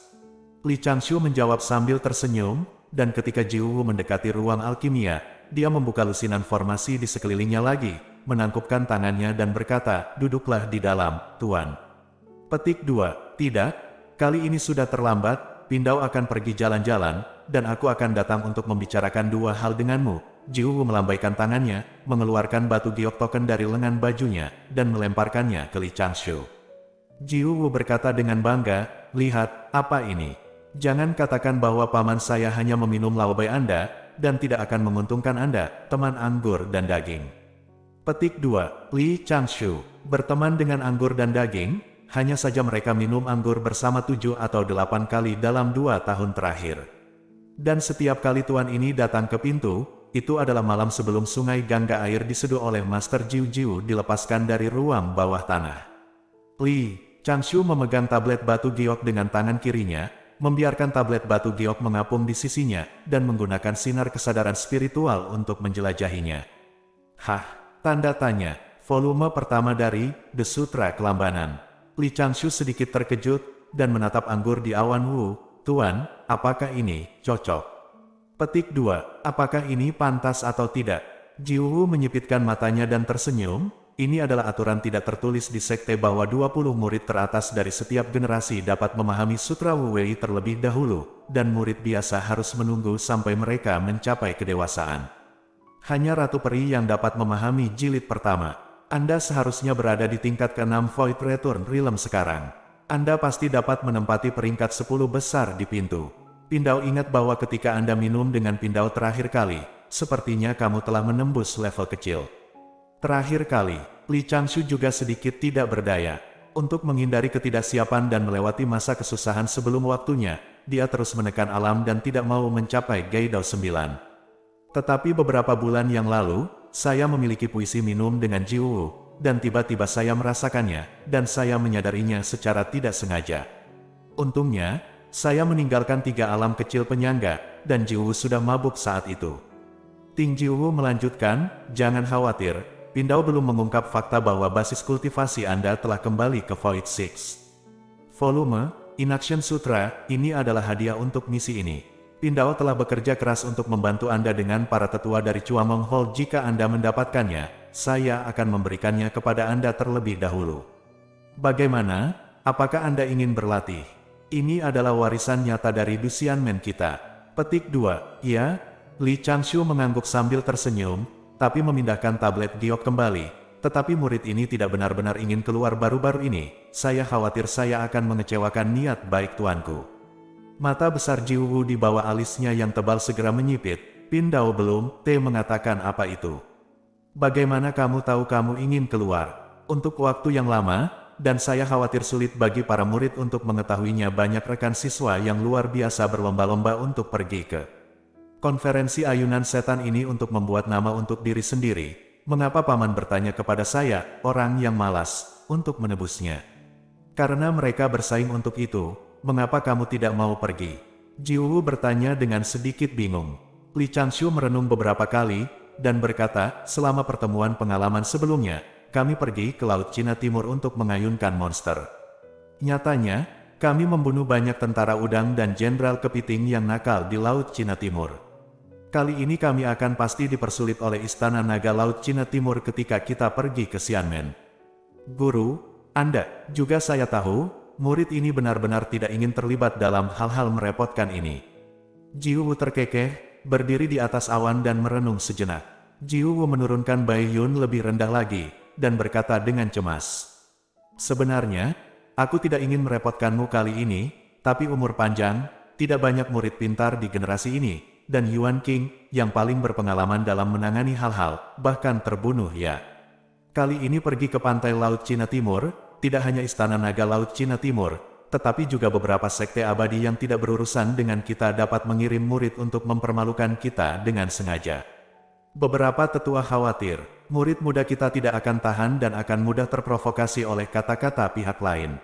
Li Changshu menjawab sambil tersenyum, dan ketika Jiu mendekati ruang alkimia, dia membuka lusinan formasi di sekelilingnya lagi, menangkupkan tangannya dan berkata, "Duduklah di dalam, Tuan." Petik 2. Tidak, kali ini sudah terlambat. Pindao akan pergi jalan-jalan, dan aku akan datang untuk membicarakan dua hal denganmu. Jiu melambaikan tangannya, mengeluarkan batu giok token dari lengan bajunya, dan melemparkannya ke Li Changshu. Jiu berkata dengan bangga, "Lihat, apa ini? Jangan katakan bahwa paman saya hanya meminum laobai Anda, dan tidak akan menguntungkan Anda, teman anggur dan daging. Petik 2. Li Changshu berteman dengan anggur dan daging, hanya saja mereka minum anggur bersama 7 atau 8 kali dalam 2 tahun terakhir. Dan setiap kali tuan ini datang ke pintu, itu adalah malam sebelum sungai Gangga air diseduh oleh Master Jiu Jiu dilepaskan dari ruang bawah tanah. Li Changshu memegang tablet batu giok dengan tangan kirinya, membiarkan tablet batu giok mengapung di sisinya, dan menggunakan sinar kesadaran spiritual untuk menjelajahinya. Hah? Tanda tanya. Volume pertama dari The Sutra Kelambanan. Li Changshu sedikit terkejut, dan menatap anggur di awan Wu. Tuan, apakah ini cocok? Petik 2. Apakah ini pantas atau tidak? Jiu Wu menyipitkan matanya dan tersenyum. Ini adalah aturan tidak tertulis di sekte bahwa 20 murid teratas dari setiap generasi dapat memahami Sutra Wu Wei terlebih dahulu, dan murid biasa harus menunggu sampai mereka mencapai kedewasaan. Hanya Ratu Peri yang dapat memahami jilid pertama. Anda seharusnya berada di tingkat ke-6 Void Return Realm sekarang. Anda pasti dapat menempati peringkat 10 besar di pintu. Pindao ingat bahwa ketika Anda minum dengan Pindao terakhir kali, sepertinya kamu telah menembus level kecil. Terakhir kali, Li Changshu juga sedikit tidak berdaya. Untuk menghindari ketidaksiapan dan melewati masa kesusahan sebelum waktunya, dia terus menekan alam dan tidak mau mencapai Gaidao 9. Tetapi beberapa bulan yang lalu, saya memiliki puisi minum dengan Jiu Wu, dan tiba-tiba saya merasakannya, dan saya menyadarinya secara tidak sengaja. Untungnya, saya meninggalkan 3 alam kecil penyangga, dan Jiu Wu sudah mabuk saat itu. Ting Jiu Wu melanjutkan, jangan khawatir. Pindao belum mengungkap fakta bahwa basis kultivasi Anda telah kembali ke Void Six. Volume, Inaction Sutra, ini adalah hadiah untuk misi ini. Pindao telah bekerja keras untuk membantu Anda dengan para tetua dari Chuamong Hall. Jika Anda mendapatkannya, saya akan memberikannya kepada Anda terlebih dahulu. Bagaimana? Apakah Anda ingin berlatih? Ini adalah warisan nyata dari Duxianmen kita. Petik 2. Ya? Li Changshu mengangguk sambil tersenyum, tapi memindahkan tablet giok kembali. Tetapi murid ini tidak benar-benar ingin keluar baru-baru ini. Saya khawatir saya akan mengecewakan niat baik tuanku. Mata besar Jiu Wu di bawah alisnya yang tebal segera menyipit. Pindao belum, mengatakan apa itu? Bagaimana kamu tahu kamu ingin keluar? Untuk waktu yang lama, dan saya khawatir sulit bagi para murid untuk mengetahuinya. Banyak rekan siswa yang luar biasa berlomba-lomba untuk pergi ke konferensi ayunan setan ini untuk membuat nama untuk diri sendiri. Mengapa paman bertanya kepada saya, orang yang malas, untuk menebusnya? Karena mereka bersaing untuk itu. Mengapa kamu tidak mau pergi? Jiu Wu bertanya dengan sedikit bingung. Li Changshu merenung beberapa kali, dan berkata, selama pertemuan pengalaman sebelumnya, kami pergi ke Laut Cina Timur untuk mengayunkan monster. Nyatanya, kami membunuh banyak tentara udang dan jenderal kepiting yang nakal di Laut Cina Timur. Kali ini kami akan pasti dipersulit oleh Istana Naga Laut Cina Timur ketika kita pergi ke Xianmen. Guru, Anda, juga saya tahu, murid ini benar-benar tidak ingin terlibat dalam hal-hal merepotkan ini. Jiu Wu terkekeh, berdiri di atas awan dan merenung sejenak. Jiu Wu menurunkan Bai Yun lebih rendah lagi, dan berkata dengan cemas. Sebenarnya, aku tidak ingin merepotkanmu kali ini, tapi umur panjang, tidak banyak murid pintar di generasi ini. Dan Yuan King, yang paling berpengalaman dalam menangani hal-hal, bahkan terbunuh ya. Kali ini pergi ke pantai Laut Cina Timur, tidak hanya Istana Naga Laut Cina Timur, tetapi juga beberapa sekte abadi yang tidak berurusan dengan kita dapat mengirim murid untuk mempermalukan kita dengan sengaja. Beberapa tetua khawatir, murid muda kita tidak akan tahan dan akan mudah terprovokasi oleh kata-kata pihak lain.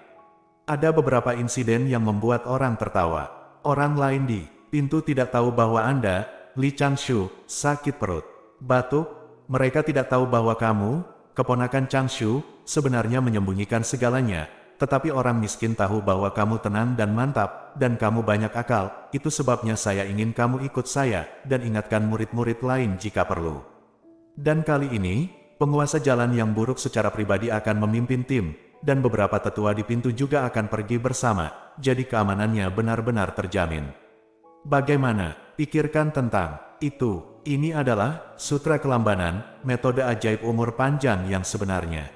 Ada beberapa insiden yang membuat orang tertawa. Orang lain di pintu tidak tahu bahwa Anda, Li Changshu, sakit perut, batuk. Mereka tidak tahu bahwa kamu, keponakan Changshu, sebenarnya menyembunyikan segalanya. Tetapi orang miskin tahu bahwa kamu tenang dan mantap, dan kamu banyak akal. Itu sebabnya saya ingin kamu ikut saya, dan ingatkan murid-murid lain jika perlu. Dan kali ini, penguasa jalan yang buruk secara pribadi akan memimpin tim, dan beberapa tetua di pintu juga akan pergi bersama, jadi keamanannya benar-benar terjamin. Bagaimana? Pikirkan tentang itu. Ini adalah Sutra Kelambanan, metode ajaib umur panjang yang sebenarnya.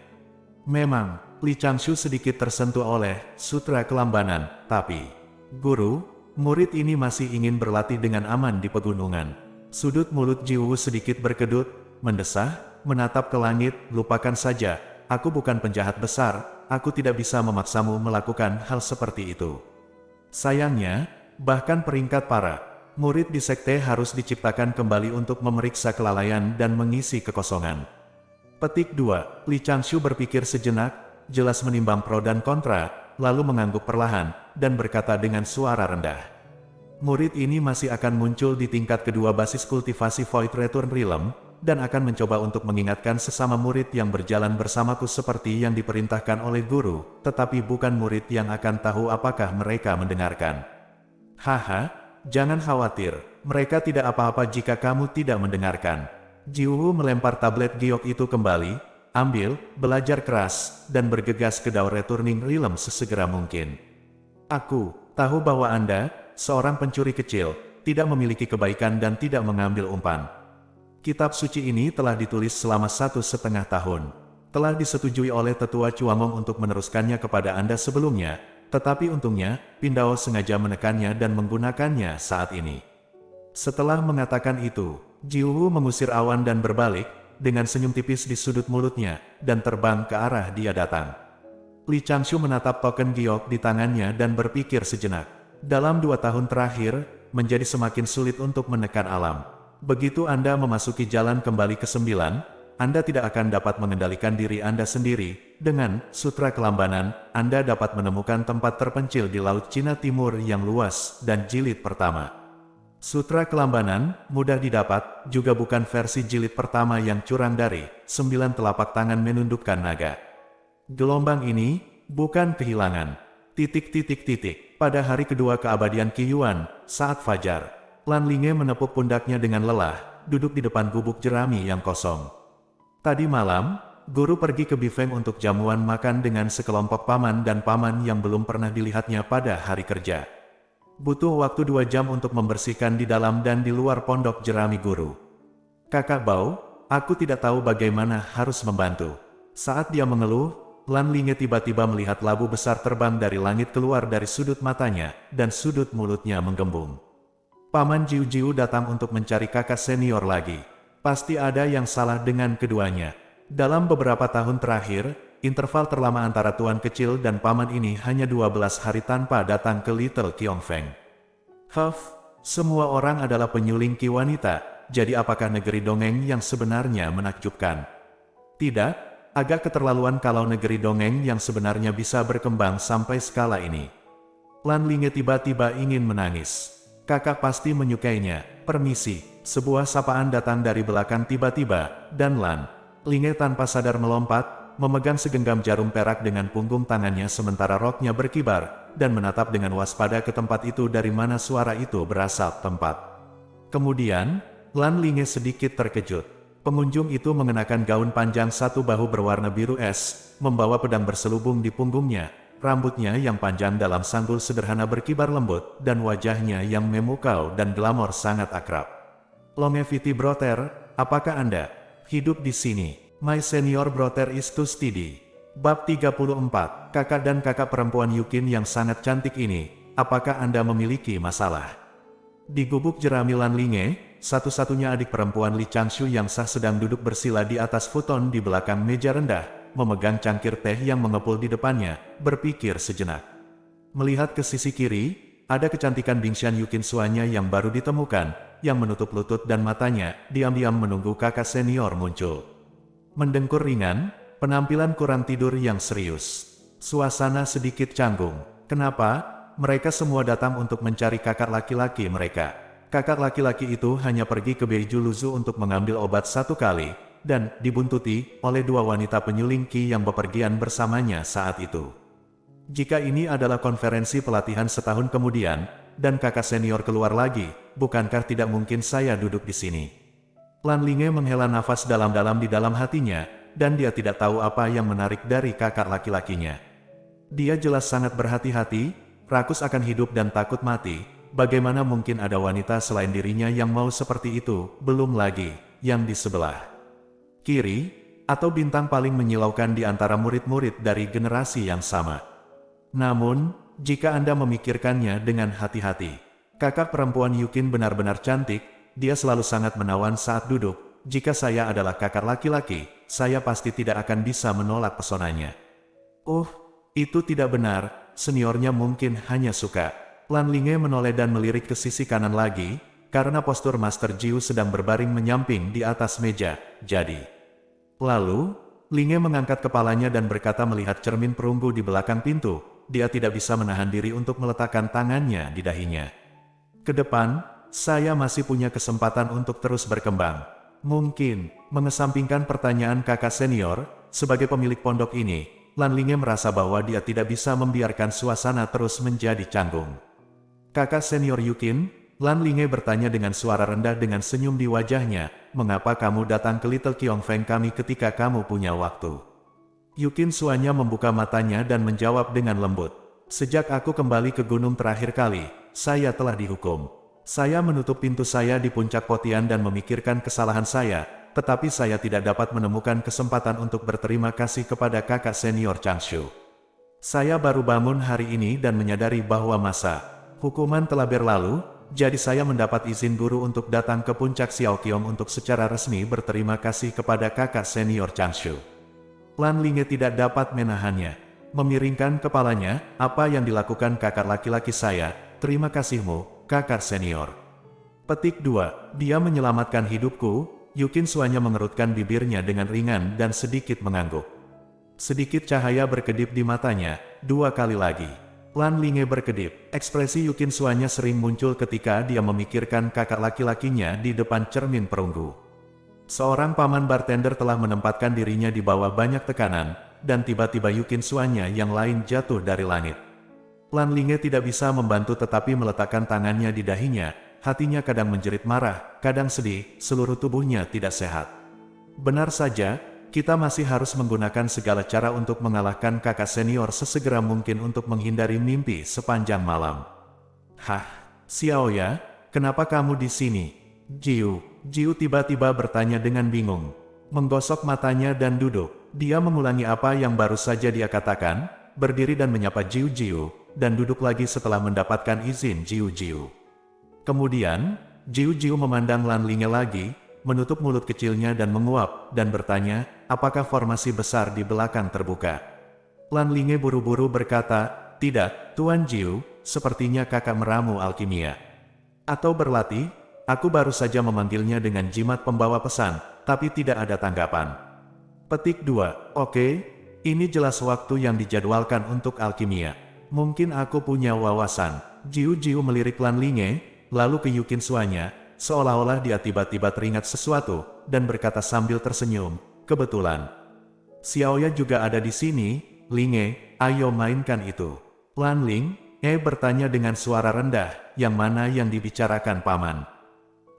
Memang, Li Changshu sedikit tersentuh oleh Sutra Kelambanan, tapi, Guru, murid ini masih ingin berlatih dengan aman di pegunungan. Sudut mulut Jiwoo sedikit berkedut, mendesah, menatap ke langit, lupakan saja, aku bukan penjahat besar, aku tidak bisa memaksamu melakukan hal seperti itu. Sayangnya, bahkan peringkat para murid di sekte harus diciptakan kembali untuk memeriksa kelalaian dan mengisi kekosongan. Petik 2. Li Changshu berpikir sejenak, jelas menimbang pro dan kontra, lalu mengangguk perlahan, dan berkata dengan suara rendah. Murid ini masih akan muncul di tingkat kedua basis kultivasi Void Return Realm, dan akan mencoba untuk mengingatkan sesama murid yang berjalan bersamaku seperti yang diperintahkan oleh guru, tetapi bukan murid yang akan tahu apakah mereka mendengarkan. Haha, jangan khawatir, mereka tidak apa-apa jika kamu tidak mendengarkan. Jiwoo melempar tablet giok itu kembali, ambil, belajar keras, dan bergegas ke Dao Returning Realm sesegera mungkin. Aku tahu bahwa Anda, seorang pencuri kecil, tidak memiliki kebaikan dan tidak mengambil umpan. Kitab suci ini telah ditulis selama 1,5 tahun. Telah disetujui oleh tetua Chuamong untuk meneruskannya kepada Anda sebelumnya, tetapi untungnya, Pindao sengaja menekannya dan menggunakannya saat ini. Setelah mengatakan itu, Jiwoo mengusir awan dan berbalik, dengan senyum tipis di sudut mulutnya, dan terbang ke arah dia datang. Li Changshu menatap token giok di tangannya dan berpikir sejenak. Dalam 2 tahun terakhir, menjadi semakin sulit untuk menekan alam. Begitu Anda memasuki jalan kembali ke-9, Anda tidak akan dapat mengendalikan diri Anda sendiri. Dengan Sutra Kelambanan, Anda dapat menemukan tempat terpencil di Laut Cina Timur yang luas dan jilid pertama. Sutra Kelambanan, mudah didapat, juga bukan versi jilid pertama yang curang dari 9 telapak tangan menundukkan naga. Gelombang ini, bukan kehilangan. Pada hari kedua keabadian Qi Yuan, saat fajar, Lan Linge menepuk pundaknya dengan lelah, duduk di depan gubuk jerami yang kosong. Tadi malam, guru pergi ke Bifeng untuk jamuan makan dengan sekelompok paman dan paman yang belum pernah dilihatnya pada hari kerja. Butuh waktu 2 jam untuk membersihkan di dalam dan di luar pondok jerami guru. Kakak Bao, aku tidak tahu bagaimana harus membantu. Saat dia mengeluh, Lan Linge tiba-tiba melihat labu besar terbang dari langit keluar dari sudut matanya, dan sudut mulutnya menggembung. Paman Jiu-Jiu datang untuk mencari kakak senior lagi. Pasti ada yang salah dengan keduanya. Dalam beberapa tahun terakhir, interval terlama antara tuan kecil dan paman ini hanya 12 hari tanpa datang ke Little Qiongfeng. Semua orang adalah penyuling Qi wanita, jadi apakah negeri dongeng yang sebenarnya menakjubkan? Tidak, agak keterlaluan kalau negeri dongeng yang sebenarnya bisa berkembang sampai skala ini. Lan Linge tiba-tiba ingin menangis. Kakak pasti menyukainya. Permisi, sebuah sapaan datang dari belakang tiba-tiba, dan Lan Linge tanpa sadar melompat, memegang segenggam jarum perak dengan punggung tangannya sementara roknya berkibar, dan menatap dengan waspada ke tempat itu dari mana suara itu berasal tempat. Kemudian, Lan Linge sedikit terkejut. Pengunjung itu mengenakan gaun panjang satu bahu berwarna biru es, membawa pedang berselubung di punggungnya. Rambutnya yang panjang dalam sanggul sederhana berkibar lembut, dan wajahnya yang memukau dan glamor sangat akrab. Longevity Brother, apakah Anda hidup di sini? My senior brother is too steady. Bab 34, kakak dan kakak perempuan Yukin yang sangat cantik ini, apakah Anda memiliki masalah? Di gubuk jerami Lan Linge, satu-satunya adik perempuan Li Changshu yang sah sedang duduk bersila di atas futon di belakang meja rendah, memegang cangkir teh yang mengepul di depannya, berpikir sejenak. Melihat ke sisi kiri, ada kecantikan Bingshan Yukin suanya yang baru ditemukan, yang menutup lutut dan matanya, diam-diam menunggu kakak senior muncul. Mendengkur ringan, penampilan kurang tidur yang serius. Suasana sedikit canggung. Kenapa? Mereka semua datang untuk mencari kakak laki-laki mereka. Kakak laki-laki itu hanya pergi ke Beiju Luzu untuk mengambil obat 1 kali, dan dibuntuti oleh 2 wanita penyuling Qi yang bepergian bersamanya saat itu. Jika ini adalah konferensi pelatihan setahun kemudian, dan kakak senior keluar lagi, bukankah tidak mungkin saya duduk di sini? Lan Linge menghela nafas dalam-dalam di dalam hatinya, dan dia tidak tahu apa yang menarik dari kakak laki-lakinya. Dia jelas sangat berhati-hati, rakus akan hidup dan takut mati. Bagaimana mungkin ada wanita selain dirinya yang mau seperti itu, belum lagi yang di sebelah kiri, atau bintang paling menyilaukan di antara murid-murid dari generasi yang sama. Namun, jika Anda memikirkannya dengan hati-hati, kakak perempuan Yukin benar-benar cantik, dia selalu sangat menawan saat duduk. Jika saya adalah kakak laki-laki, saya pasti tidak akan bisa menolak pesonanya. Itu tidak benar, seniornya mungkin hanya suka. Lan Linge menoleh dan melirik ke sisi kanan lagi, karena postur Master Jiu sedang berbaring menyamping di atas meja. Lalu, Linge mengangkat kepalanya dan berkata melihat cermin perunggu di belakang pintu. Dia tidak bisa menahan diri untuk meletakkan tangannya di dahinya. Ke depan, saya masih punya kesempatan untuk terus berkembang. Mungkin, mengesampingkan pertanyaan kakak senior, sebagai pemilik pondok ini, Lan Linge merasa bahwa dia tidak bisa membiarkan suasana terus menjadi canggung. Kakak senior Yukin, Lan Linge bertanya dengan suara rendah dengan senyum di wajahnya, mengapa kamu datang ke Little Kyongfeng kami ketika kamu punya waktu? Yukin Suanya membuka matanya dan menjawab dengan lembut. Sejak aku kembali ke gunung terakhir kali, saya telah dihukum. Saya menutup pintu saya di puncak Potian dan memikirkan kesalahan saya, tetapi saya tidak dapat menemukan kesempatan untuk berterima kasih kepada kakak senior Changshu. Saya baru bangun hari ini dan menyadari bahwa masa hukuman telah berlalu, jadi saya mendapat izin guru untuk datang ke puncak Xiaoqiong untuk secara resmi berterima kasih kepada kakak senior Changshu. Lan Linge tidak dapat menahannya. Memiringkan kepalanya, apa yang dilakukan kakak laki-laki saya, terima kasihmu, kakak senior. Petik 2, dia menyelamatkan hidupku. Yukin Suanya mengerutkan bibirnya dengan ringan dan sedikit mengangguk. Sedikit cahaya berkedip di matanya, 2 kali lagi. Lan Linge berkedip, ekspresi Yukin Suanya sering muncul ketika dia memikirkan kakak laki-lakinya di depan cermin perunggu. Seorang paman bartender telah menempatkan dirinya di bawah banyak tekanan, dan tiba-tiba Yukin Suanya yang lain jatuh dari langit. Lan Linge tidak bisa membantu tetapi meletakkan tangannya di dahinya, hatinya kadang menjerit marah, kadang sedih, seluruh tubuhnya tidak sehat. Benar saja, kita masih harus menggunakan segala cara untuk mengalahkan kakak senior sesegera mungkin untuk menghindari mimpi sepanjang malam. Xiaoya, kenapa kamu di sini? Jiu tiba-tiba bertanya dengan bingung. Menggosok matanya dan duduk. Dia mengulangi apa yang baru saja dia katakan, berdiri dan menyapa Jiu, dan duduk lagi setelah mendapatkan izin Jiu. Kemudian, Jiu memandang Lan Linge lagi, menutup mulut kecilnya dan menguap, dan bertanya, apakah formasi besar di belakang terbuka? Lan Linge buru-buru berkata, tidak, Tuan Jiu, sepertinya kakak meramu alkimia. Atau berlatih? Aku baru saja memanggilnya dengan jimat pembawa pesan, tapi tidak ada tanggapan. Petik 2, oke, ini jelas waktu yang dijadwalkan untuk alkimia. Mungkin aku punya wawasan. Jiu melirik Lan Linge, lalu ke Yukin Suanya, seolah-olah dia tiba-tiba teringat sesuatu, dan berkata sambil tersenyum, kebetulan. Xiaoya juga ada di sini, Linge, ayo mainkan itu. Lan Linge bertanya dengan suara rendah, yang mana yang dibicarakan paman?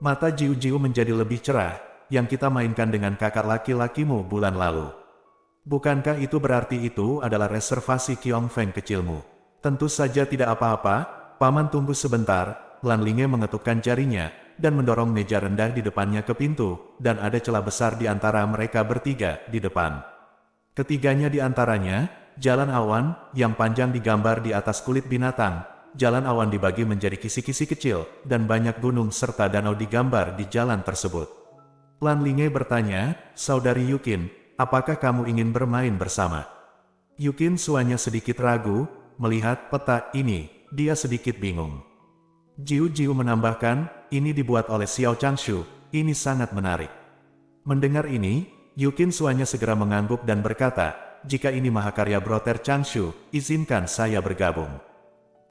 Mata Jiu menjadi lebih cerah, yang kita mainkan dengan kakak laki-lakimu bulan lalu. Bukankah itu berarti itu adalah reservasi Kyongfeng kecilmu? Tentu saja tidak apa-apa, paman tunggu sebentar. Lan Linge mengetukkan jarinya, dan mendorong meja rendah di depannya ke pintu, dan ada celah besar di antara mereka bertiga di depan. Ketiganya di antaranya, jalan awan, yang panjang digambar di atas kulit binatang. Jalan awan dibagi menjadi kisi-kisi kecil, dan banyak gunung serta danau digambar di jalan tersebut. Lan Linge bertanya, saudari Yukin, apakah kamu ingin bermain bersama? Yukin Suanya sedikit ragu, melihat peta ini, dia sedikit bingung. Jiu menambahkan, ini dibuat oleh Xiao Changshu, ini sangat menarik. Mendengar ini, Yukin Suanya segera mengangguk dan berkata, jika ini mahakarya Brother Changshu, izinkan saya bergabung.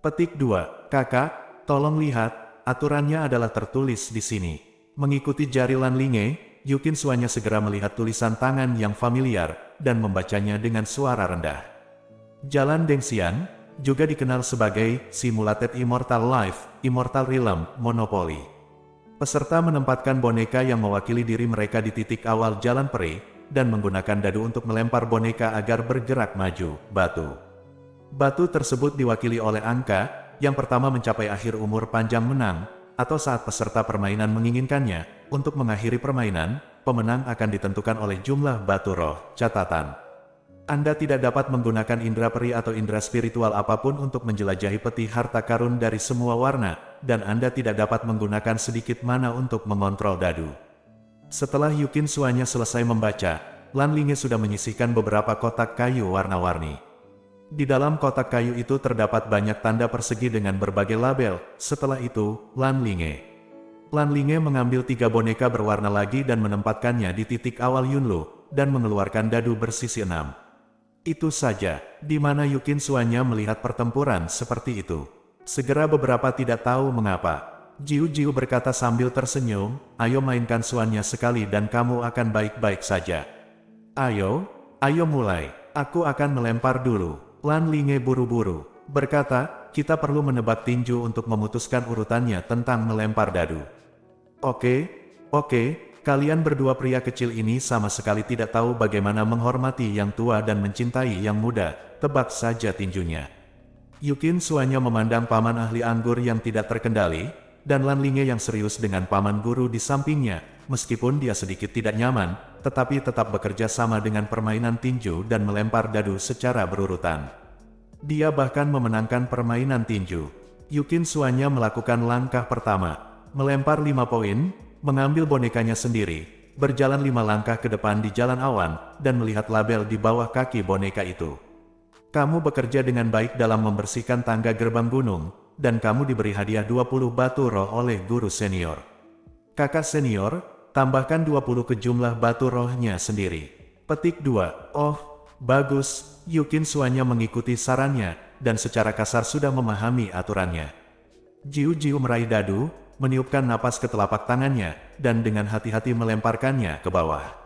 Petik 2, kakak, tolong lihat, aturannya adalah tertulis di sini. Mengikuti jari Lan Linge, Yukin Suanya segera melihat tulisan tangan yang familiar, dan membacanya dengan suara rendah. Jalan Dengxian, juga dikenal sebagai Simulated Immortal Life, Immortal Realm, Monopoly. Peserta menempatkan boneka yang mewakili diri mereka di titik awal jalan peri, dan menggunakan dadu untuk melempar boneka agar bergerak maju, Batu tersebut diwakili oleh angka, yang pertama mencapai akhir umur panjang menang, atau saat peserta permainan menginginkannya. Untuk mengakhiri permainan, pemenang akan ditentukan oleh jumlah batu roh. Catatan. Anda tidak dapat menggunakan indera peri atau indera spiritual apapun untuk menjelajahi peti harta karun dari semua warna, dan Anda tidak dapat menggunakan sedikit mana untuk mengontrol dadu. Setelah Yukin Suanya selesai membaca, Lan Linge sudah menyisihkan beberapa kotak kayu warna-warni. Di dalam kotak kayu itu terdapat banyak tanda persegi dengan berbagai label. Setelah itu, Lan Linge mengambil 3 boneka berwarna lagi dan menempatkannya di titik awal Yunlu, dan mengeluarkan dadu bersisi 6. Itu saja, di mana Yukin Suanya melihat pertempuran seperti itu. Segera beberapa tidak tahu mengapa. Jiu berkata sambil tersenyum, ayo mainkan Suanya sekali dan kamu akan baik-baik saja. Ayo mulai, aku akan melempar dulu. Lan Linge buru-buru berkata, kita perlu menebak tinju untuk memutuskan urutannya tentang melempar dadu. Oke, kalian berdua pria kecil ini sama sekali tidak tahu bagaimana menghormati yang tua dan mencintai yang muda, tebak saja tinjunya. Yukin Suanya memandang paman ahli anggur yang tidak terkendali, dan Lan Linge yang serius dengan paman guru di sampingnya, meskipun dia sedikit tidak nyaman, tetapi tetap bekerja sama dengan permainan tinju dan melempar dadu secara berurutan. Dia bahkan memenangkan permainan tinju. Yukin Suanya melakukan langkah pertama, melempar 5 poin, mengambil bonekanya sendiri, berjalan 5 langkah ke depan di jalan awan, dan melihat label di bawah kaki boneka itu. Kamu bekerja dengan baik dalam membersihkan tangga gerbang gunung, dan kamu diberi hadiah 20 batu roh oleh guru senior. Kakak senior, tambahkan 20 ke jumlah batu rohnya sendiri. Petik 2. Oh, bagus. Yukin Suanya mengikuti sarannya, dan secara kasar sudah memahami aturannya. Jiu meraih dadu, meniupkan napas ke telapak tangannya, dan dengan hati-hati melemparkannya ke bawah.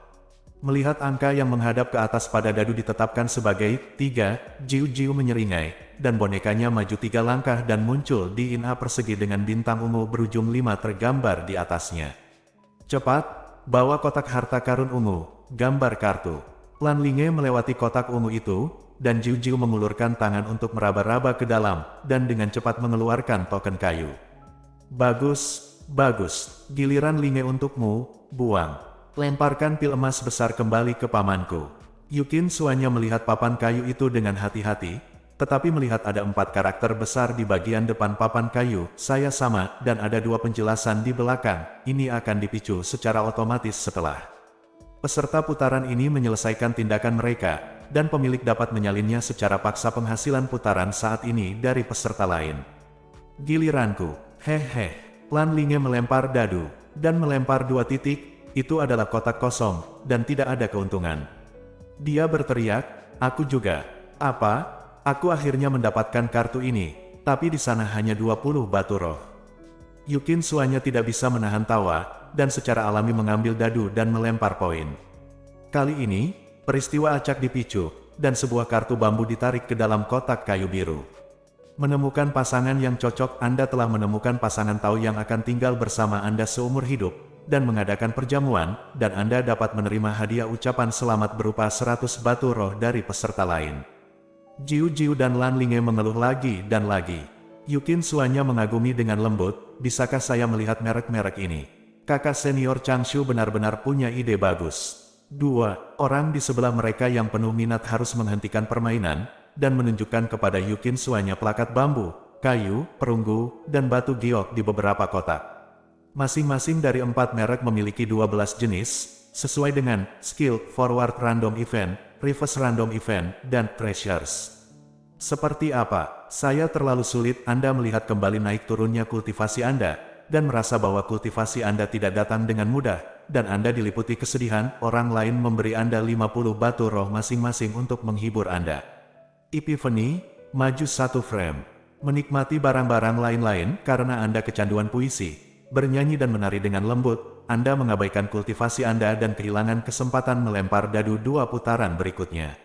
Melihat angka yang menghadap ke atas pada dadu ditetapkan sebagai 3, Jiu menyeringai, dan bonekanya maju 3 langkah dan muncul di ina persegi dengan bintang ungu berujung 5 tergambar di atasnya. Cepat, bawa kotak harta karun ungu, gambar kartu. Lan Linge melewati kotak ungu itu, dan Jiu mengulurkan tangan untuk meraba-raba ke dalam, dan dengan cepat mengeluarkan token kayu. Bagus, giliran Linge untukmu, buang. Lemparkan pil emas besar kembali ke pamanku. Yukin Suanya melihat papan kayu itu dengan hati-hati, tetapi melihat ada 4 karakter besar di bagian depan papan kayu, saya sama, dan ada 2 penjelasan di belakang, ini akan dipicu secara otomatis setelah peserta putaran ini menyelesaikan tindakan mereka, dan pemilik dapat menyalinnya secara paksa penghasilan putaran saat ini dari peserta lain. Giliranku, hehe. Lan Linge melempar dadu, dan melempar 2 titik, itu adalah kotak kosong, dan tidak ada keuntungan. Dia berteriak, aku juga. Apa? Aku akhirnya mendapatkan kartu ini, tapi di sana hanya 20 batu roh. Yukin Suanya tidak bisa menahan tawa, dan secara alami mengambil dadu dan melempar poin. Kali ini, peristiwa acak dipicu, dan sebuah kartu bambu ditarik ke dalam kotak kayu biru. Menemukan pasangan yang cocok, Anda telah menemukan pasangan tahu yang akan tinggal bersama Anda seumur hidup, dan mengadakan perjamuan, dan Anda dapat menerima hadiah ucapan selamat berupa 100 batu roh dari peserta lain. Jiu dan Lan Linge mengeluh lagi dan lagi. Yukin Suanya mengagumi dengan lembut, bisakah saya melihat merek-merek ini? Kakak senior Changshu benar-benar punya ide bagus. 2 orang di sebelah mereka yang penuh minat harus menghentikan permainan, dan menunjukkan kepada Yukin Suanya plakat bambu, kayu, perunggu, dan batu giok di beberapa kotak. Masing-masing dari 4 merek memiliki 12 jenis, sesuai dengan skill, forward random event, reverse random event, dan treasures. Seperti apa? Saya terlalu sulit. Anda melihat kembali naik turunnya kultivasi Anda, dan merasa bahwa kultivasi Anda tidak datang dengan mudah, dan Anda diliputi kesedihan. Orang lain memberi Anda 50 batu roh masing-masing untuk menghibur Anda. Epiphany, maju 1 frame. Menikmati barang-barang lain-lain karena Anda kecanduan puisi, bernyanyi dan menari dengan lembut. Anda mengabaikan kultivasi Anda dan kehilangan kesempatan melempar dadu 2 putaran berikutnya.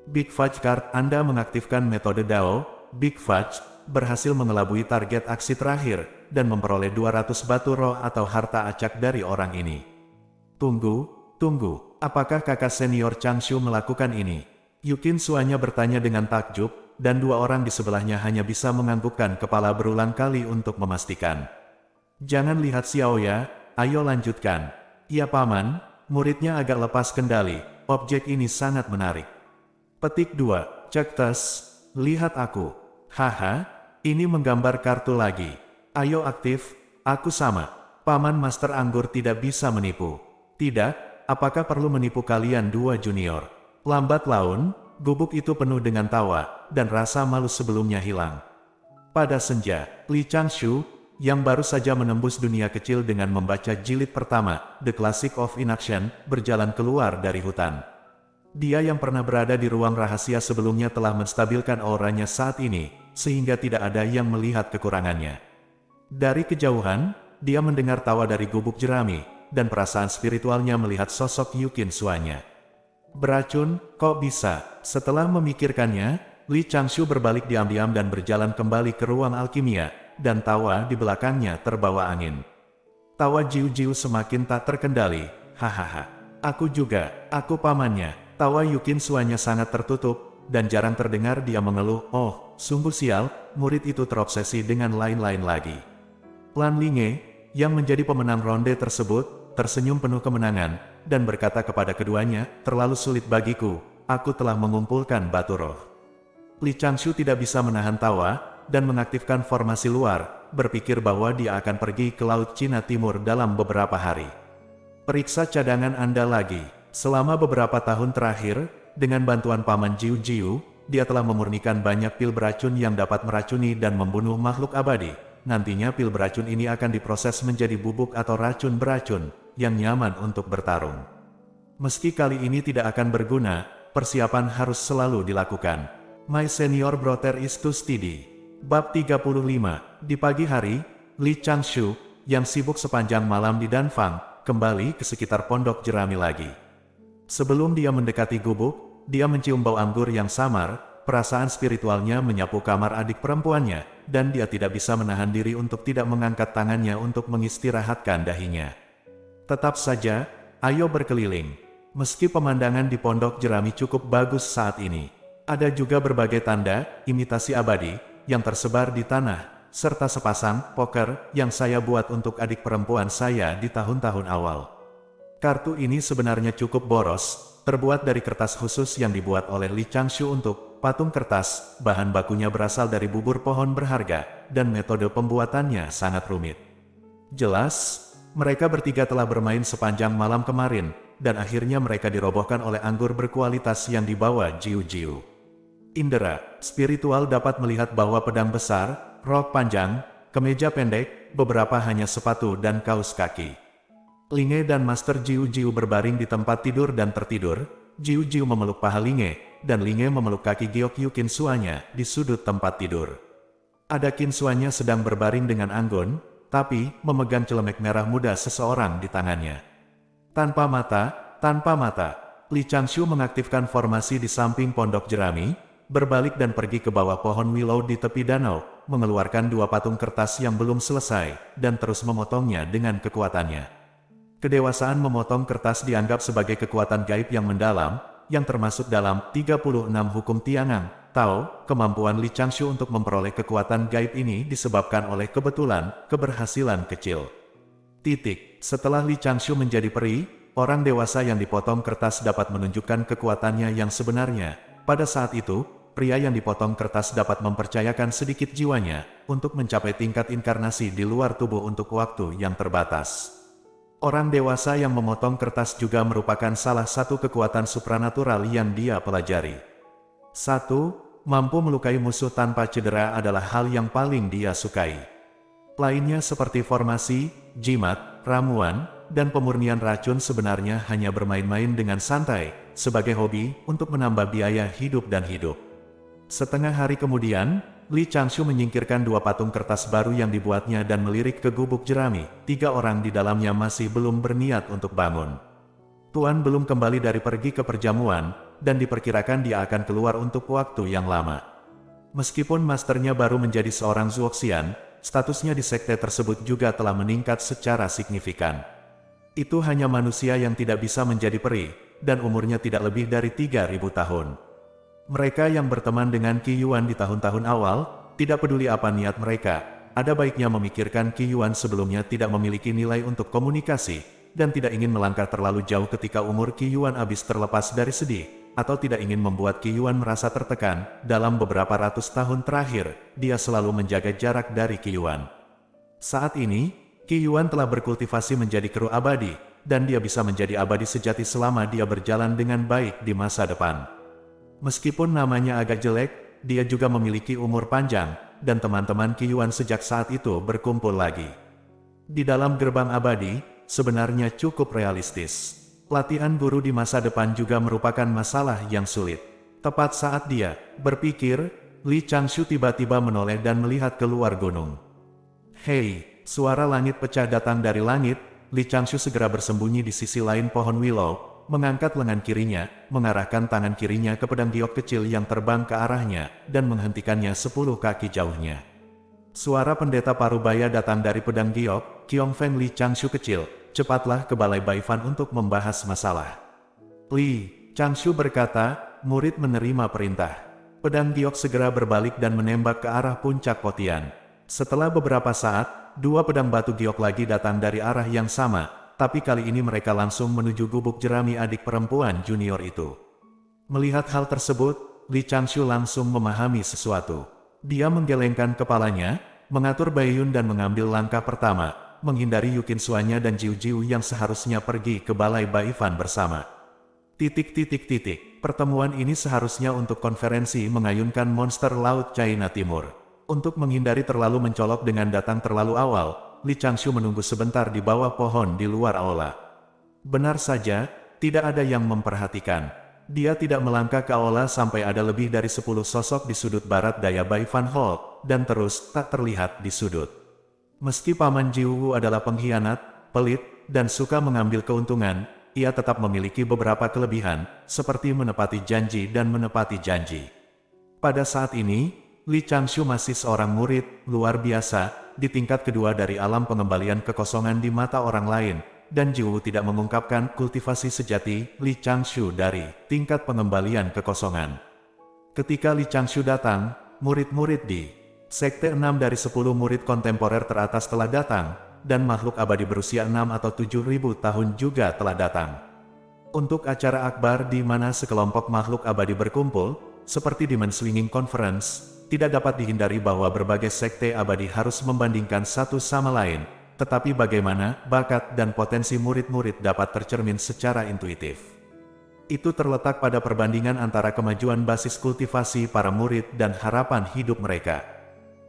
Big Fudge Card, Anda mengaktifkan metode Dao. Big Fudge berhasil mengelabui target aksi terakhir, dan memperoleh 200 batu roh atau harta acak dari orang ini. Tunggu, apakah kakak senior Changshu melakukan ini? Yukin Suanya bertanya dengan takjub, dan 2 orang di sebelahnya hanya bisa menganggukkan kepala berulang kali untuk memastikan. Jangan lihat Xiaoya, ayo lanjutkan. Ya paman, muridnya agak lepas kendali, objek ini sangat menarik. Petik 2. Cek tes. Lihat aku. Haha, ini menggambar kartu lagi. Ayo aktif, aku sama. Paman Master Anggur tidak bisa menipu. Tidak, apakah perlu menipu kalian dua junior? Lambat laun, gubuk itu penuh dengan tawa, dan rasa malu sebelumnya hilang. Pada senja, Li Changshu, yang baru saja menembus dunia kecil dengan membaca jilid pertama, The Classic of Inaction, berjalan keluar dari hutan. Dia yang pernah berada di ruang rahasia sebelumnya telah menstabilkan auranya saat ini, sehingga tidak ada yang melihat kekurangannya. Dari kejauhan, dia mendengar tawa dari gubuk jerami, dan perasaan spiritualnya melihat sosok Yukin Suanya. Beracun, kok bisa? Setelah memikirkannya, Li Changshu berbalik diam-diam dan berjalan kembali ke ruang alkimia, dan tawa di belakangnya terbawa angin. Tawa Jiu-Jiu semakin tak terkendali. Hahaha. Aku juga, aku pamannya. Tawa Yukin Suanya sangat tertutup, dan jarang terdengar dia mengeluh, oh, sungguh sial, murid itu terobsesi dengan lain-lain lagi. Lan Linge, yang menjadi pemenang ronde tersebut, tersenyum penuh kemenangan, dan berkata kepada keduanya, terlalu sulit bagiku, aku telah mengumpulkan batu roh. Li Changshu tidak bisa menahan tawa, dan mengaktifkan formasi luar, berpikir bahwa dia akan pergi ke Laut Cina Timur dalam beberapa hari. Periksa cadangan Anda lagi. Selama beberapa tahun terakhir, dengan bantuan Paman Jiu-Jiu, dia telah memurnikan banyak pil beracun yang dapat meracuni dan membunuh makhluk abadi. Nantinya pil beracun ini akan diproses menjadi bubuk atau racun beracun, yang nyaman untuk bertarung. Meski kali ini tidak akan berguna, persiapan harus selalu dilakukan. My senior brother is too steady. Bab 35. Di pagi hari, Li Changshu, yang sibuk sepanjang malam di Danfang, kembali ke sekitar pondok jerami lagi. Sebelum dia mendekati gubuk, dia mencium bau anggur yang samar. Perasaan spiritualnya menyapu kamar adik perempuannya, dan dia tidak bisa menahan diri untuk tidak mengangkat tangannya untuk mengistirahatkan dahinya. Tetap saja, ayo berkeliling. Meski pemandangan di pondok jerami cukup bagus saat ini, ada juga berbagai tanda, imitasi abadi, yang tersebar di tanah, serta sepasang poker yang saya buat untuk adik perempuan saya di tahun-tahun awal. Kartu ini sebenarnya cukup boros, terbuat dari kertas khusus yang dibuat oleh Li Changshu untuk patung kertas. Bahan bakunya berasal dari bubur pohon berharga, dan metode pembuatannya sangat rumit. Jelas, mereka bertiga telah bermain sepanjang malam kemarin, dan akhirnya mereka dirobohkan oleh anggur berkualitas yang dibawa Jiu-Jiu. Indera spiritual dapat melihat bahwa pedang besar, rok panjang, kemeja pendek, beberapa hanya sepatu dan kaus kaki. Linge dan Master Jiu-Jiu berbaring di tempat tidur dan tertidur. Jiu-Jiu memeluk paha Linge, dan Linge memeluk kaki Gyokyu Kinsuanya di sudut tempat tidur. Ada Kinsuanya sedang berbaring dengan anggun, tapi memegang celemek merah muda seseorang di tangannya. Tanpa mata, Li Changshu mengaktifkan formasi di samping pondok jerami, berbalik dan pergi ke bawah pohon willow di tepi danau, mengeluarkan dua patung kertas yang belum selesai, dan terus memotongnya dengan kekuatannya. Kedewasaan memotong kertas dianggap sebagai kekuatan gaib yang mendalam, yang termasuk dalam 36 hukum Tiangang. Tahu, kemampuan Li Changshu untuk memperoleh kekuatan gaib ini disebabkan oleh keberhasilan kecil. Setelah Li Changshu menjadi peri, orang dewasa yang dipotong kertas dapat menunjukkan kekuatannya yang sebenarnya. Pada saat itu, pria yang dipotong kertas dapat mempercayakan sedikit jiwanya, untuk mencapai tingkat inkarnasi di luar tubuh untuk waktu yang terbatas. Orang dewasa yang memotong kertas juga merupakan salah satu kekuatan supranatural yang dia pelajari. 1. Mampu melukai musuh tanpa cedera adalah hal yang paling dia sukai. Lainnya seperti formasi, jimat, ramuan, dan pemurnian racun sebenarnya hanya bermain-main dengan santai, sebagai hobi, untuk menambah biaya hidup dan hidup. Setengah hari kemudian, Li Changshu menyingkirkan dua patung kertas baru yang dibuatnya dan melirik ke gubuk jerami. 3 orang di dalamnya masih belum berniat untuk bangun. Tuan belum kembali dari pergi ke perjamuan, dan diperkirakan dia akan keluar untuk waktu yang lama. Meskipun masternya baru menjadi seorang Zuoxian, statusnya di sekte tersebut juga telah meningkat secara signifikan. Itu hanya manusia yang tidak bisa menjadi peri, dan umurnya tidak lebih dari 3.000 tahun. Mereka yang berteman dengan Qi Yuan di tahun-tahun awal, tidak peduli apa niat mereka, ada baiknya memikirkan Qi Yuan sebelumnya tidak memiliki nilai untuk komunikasi, dan tidak ingin melangkah terlalu jauh ketika umur Qi Yuan habis terlepas dari sedih. atau tidak ingin membuat Qi Yuan merasa tertekan. Dalam beberapa ratus tahun terakhir, dia selalu menjaga jarak dari Qi Yuan. Saat ini, Qi Yuan telah berkultivasi menjadi kru abadi, dan dia bisa menjadi abadi sejati selama dia berjalan dengan baik di masa depan. Meskipun namanya agak jelek, dia juga memiliki umur panjang, dan teman-teman Qi Yuan sejak saat itu berkumpul lagi. Di dalam gerbang abadi, sebenarnya cukup realistis. Latihan guru di masa depan juga merupakan masalah yang sulit. Tepat saat dia berpikir, Li Changshu tiba-tiba menoleh dan melihat keluar gunung. Hei, suara langit pecah datang dari langit. Li Changshu segera bersembunyi di sisi lain pohon willow, mengangkat lengan kirinya, mengarahkan tangan kirinya ke pedang giok kecil yang terbang ke arahnya, dan menghentikannya 10 kaki jauhnya. Suara pendeta parubaya datang dari pedang giok. Qiong Feng Li Changshu kecil, cepatlah ke Balai Baifan untuk membahas masalah. Li Changshu berkata, murid menerima perintah. Pedang giok segera berbalik dan menembak ke arah puncak Potian. Setelah beberapa saat, 2 pedang batu giok lagi datang dari arah yang sama, tapi kali ini mereka langsung menuju gubuk jerami adik perempuan junior itu. Melihat hal tersebut, Li Changshu langsung memahami sesuatu. Dia menggelengkan kepalanya, mengatur Baiyun dan mengambil langkah pertama, menghindari Yukin Suanya dan Jiu Jiu yang seharusnya pergi ke Balai Baifan bersama. Pertemuan ini seharusnya untuk konferensi mengayunkan monster Laut China Timur. Untuk menghindari terlalu mencolok dengan datang terlalu awal, Li Changshu menunggu sebentar di bawah pohon di luar aula. Benar saja, tidak ada yang memperhatikan. Dia tidak melangkah ke aula sampai ada lebih dari 10 sosok di sudut barat daya Baifan Hall, dan terus tak terlihat di sudut. Meski Paman Jiwu adalah pengkhianat, pelit, dan suka mengambil keuntungan, ia tetap memiliki beberapa kelebihan, seperti menepati janji dan menepati janji. Pada saat ini, Li Changshu masih seorang murid luar biasa, di tingkat kedua dari alam pengembalian kekosongan di mata orang lain, dan Jiwu tidak mengungkapkan kultivasi sejati Li Changshu dari tingkat pengembalian kekosongan. Ketika Li Changshu datang, murid-murid di Sekte 6 dari 10 murid kontemporer teratas telah datang, dan makhluk abadi berusia 6 atau 7.000 tahun juga telah datang. Untuk acara akbar di mana sekelompok makhluk abadi berkumpul, seperti di Swinging Conference, tidak dapat dihindari bahwa berbagai sekte abadi harus membandingkan satu sama lain, tetapi bagaimana bakat dan potensi murid-murid dapat tercermin secara intuitif. Itu terletak pada perbandingan antara kemajuan basis kultivasi para murid dan harapan hidup mereka.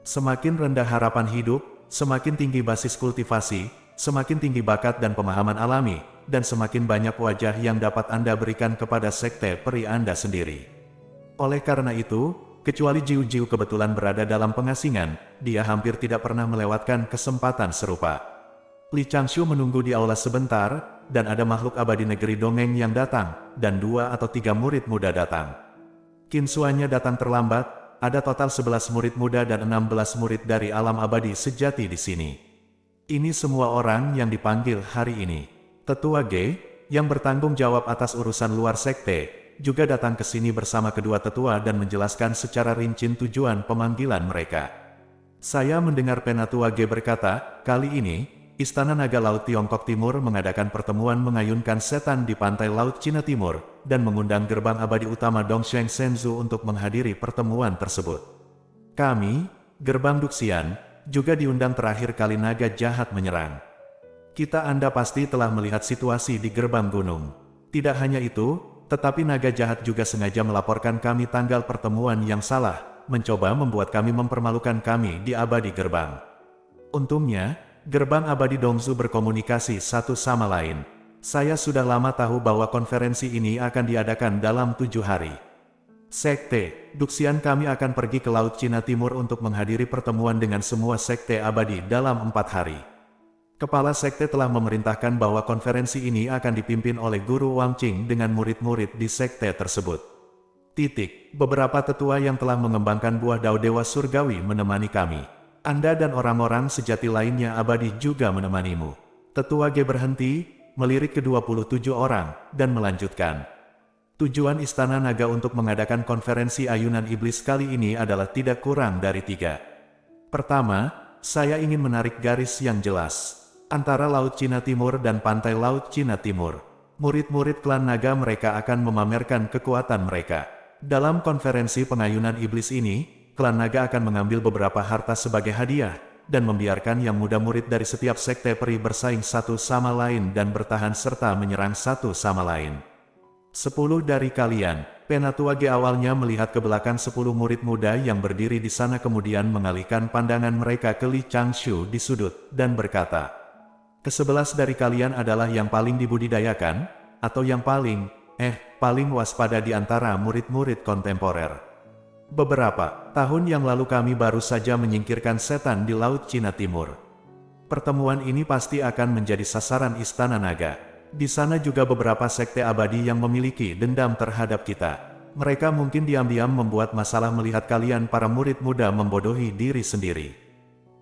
Semakin rendah harapan hidup, semakin tinggi basis kultivasi, semakin tinggi bakat dan pemahaman alami, dan semakin banyak wajah yang dapat Anda berikan kepada sekte peri Anda sendiri. Oleh karena itu, kecuali Jiu Jiu kebetulan berada dalam pengasingan, dia hampir tidak pernah melewatkan kesempatan serupa. Li Changshu menunggu di aula sebentar, dan ada makhluk abadi negeri dongeng yang datang, dan 2 atau 3 murid muda datang. Qin Suanya datang terlambat. Ada total 11 murid muda dan 16 murid dari alam abadi sejati di sini. Ini semua orang yang dipanggil hari ini. Tetua Ge, yang bertanggung jawab atas urusan luar sekte, juga datang ke sini bersama kedua tetua dan menjelaskan secara rinci tujuan pemanggilan mereka. Saya mendengar Penatua Ge berkata, kali ini, Istana Naga Laut Tiongkok Timur mengadakan pertemuan mengayunkan setan di pantai Laut Cina Timur, dan mengundang gerbang abadi utama Dongsheng Shenzhou untuk menghadiri pertemuan tersebut. Kami, gerbang Duxian, juga diundang terakhir kali naga jahat menyerang. Kita Anda pasti telah melihat situasi di gerbang gunung. Tidak hanya itu, tetapi naga jahat juga sengaja melaporkan kami tanggal pertemuan yang salah, mencoba membuat kami mempermalukan kami di abadi gerbang. Untungnya, gerbang abadi Dongzu berkomunikasi satu sama lain. Saya sudah lama tahu bahwa konferensi ini akan diadakan dalam 7 hari. Sekte Duxian kami akan pergi ke Laut Cina Timur untuk menghadiri pertemuan dengan semua sekte abadi dalam 4 hari. Kepala sekte telah memerintahkan bahwa konferensi ini akan dipimpin oleh Guru Wang Qing dengan murid-murid di sekte tersebut. Beberapa tetua yang telah mengembangkan buah dao dewa surgawi menemani kami. Anda dan orang-orang sejati lainnya abadi juga menemanimu. Tetua Ge berhenti, melirik ke-27 orang, dan melanjutkan. Tujuan Istana Naga untuk mengadakan konferensi ayunan iblis kali ini adalah tidak kurang dari 3. Pertama, saya ingin menarik garis yang jelas antara Laut Cina Timur dan Pantai Laut Cina Timur. Murid-murid klan naga mereka akan memamerkan kekuatan mereka. Dalam konferensi pengayunan iblis ini, klan naga akan mengambil beberapa harta sebagai hadiah, dan membiarkan yang muda murid dari setiap sekte peri bersaing satu sama lain dan bertahan serta menyerang satu sama lain. 10 dari kalian, Penatua Ge awalnya melihat ke belakang 10 murid muda yang berdiri di sana kemudian mengalihkan pandangan mereka ke Li Changshu di sudut, dan berkata, "Ke-11 dari kalian adalah yang paling dibudidayakan, atau yang paling waspada di antara murid-murid kontemporer. Beberapa tahun yang lalu kami baru saja menyingkirkan setan di Laut Cina Timur. Pertemuan ini pasti akan menjadi sasaran Istana Naga. Di sana juga beberapa sekte abadi yang memiliki dendam terhadap kita. Mereka mungkin diam-diam membuat masalah melihat kalian para murid muda membodohi diri sendiri.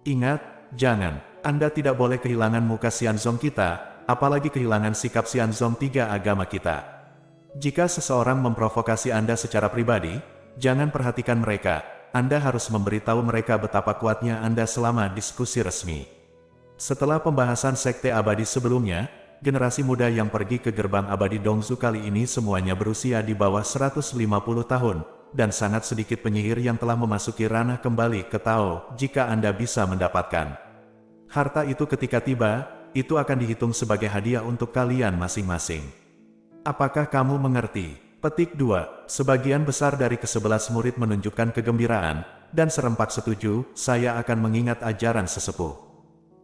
Ingat, jangan, Anda tidak boleh kehilangan muka Xianzong kita, apalagi kehilangan sikap Xianzong tiga agama kita. Jika seseorang memprovokasi Anda secara pribadi, jangan perhatikan mereka, Anda harus memberitahu mereka betapa kuatnya Anda selama diskusi resmi." Setelah pembahasan sekte abadi sebelumnya, generasi muda yang pergi ke gerbang abadi Dongzu kali ini semuanya berusia di bawah 150 tahun, dan sangat sedikit penyihir yang telah memasuki ranah kembali ke Tao. Jika Anda bisa mendapatkan harta itu ketika tiba, itu akan dihitung sebagai hadiah untuk kalian masing-masing. Apakah kamu mengerti? Petik 2. Sebagian besar dari ke-11 murid menunjukkan kegembiraan, dan serempak setuju, saya akan mengingat ajaran sesepuh.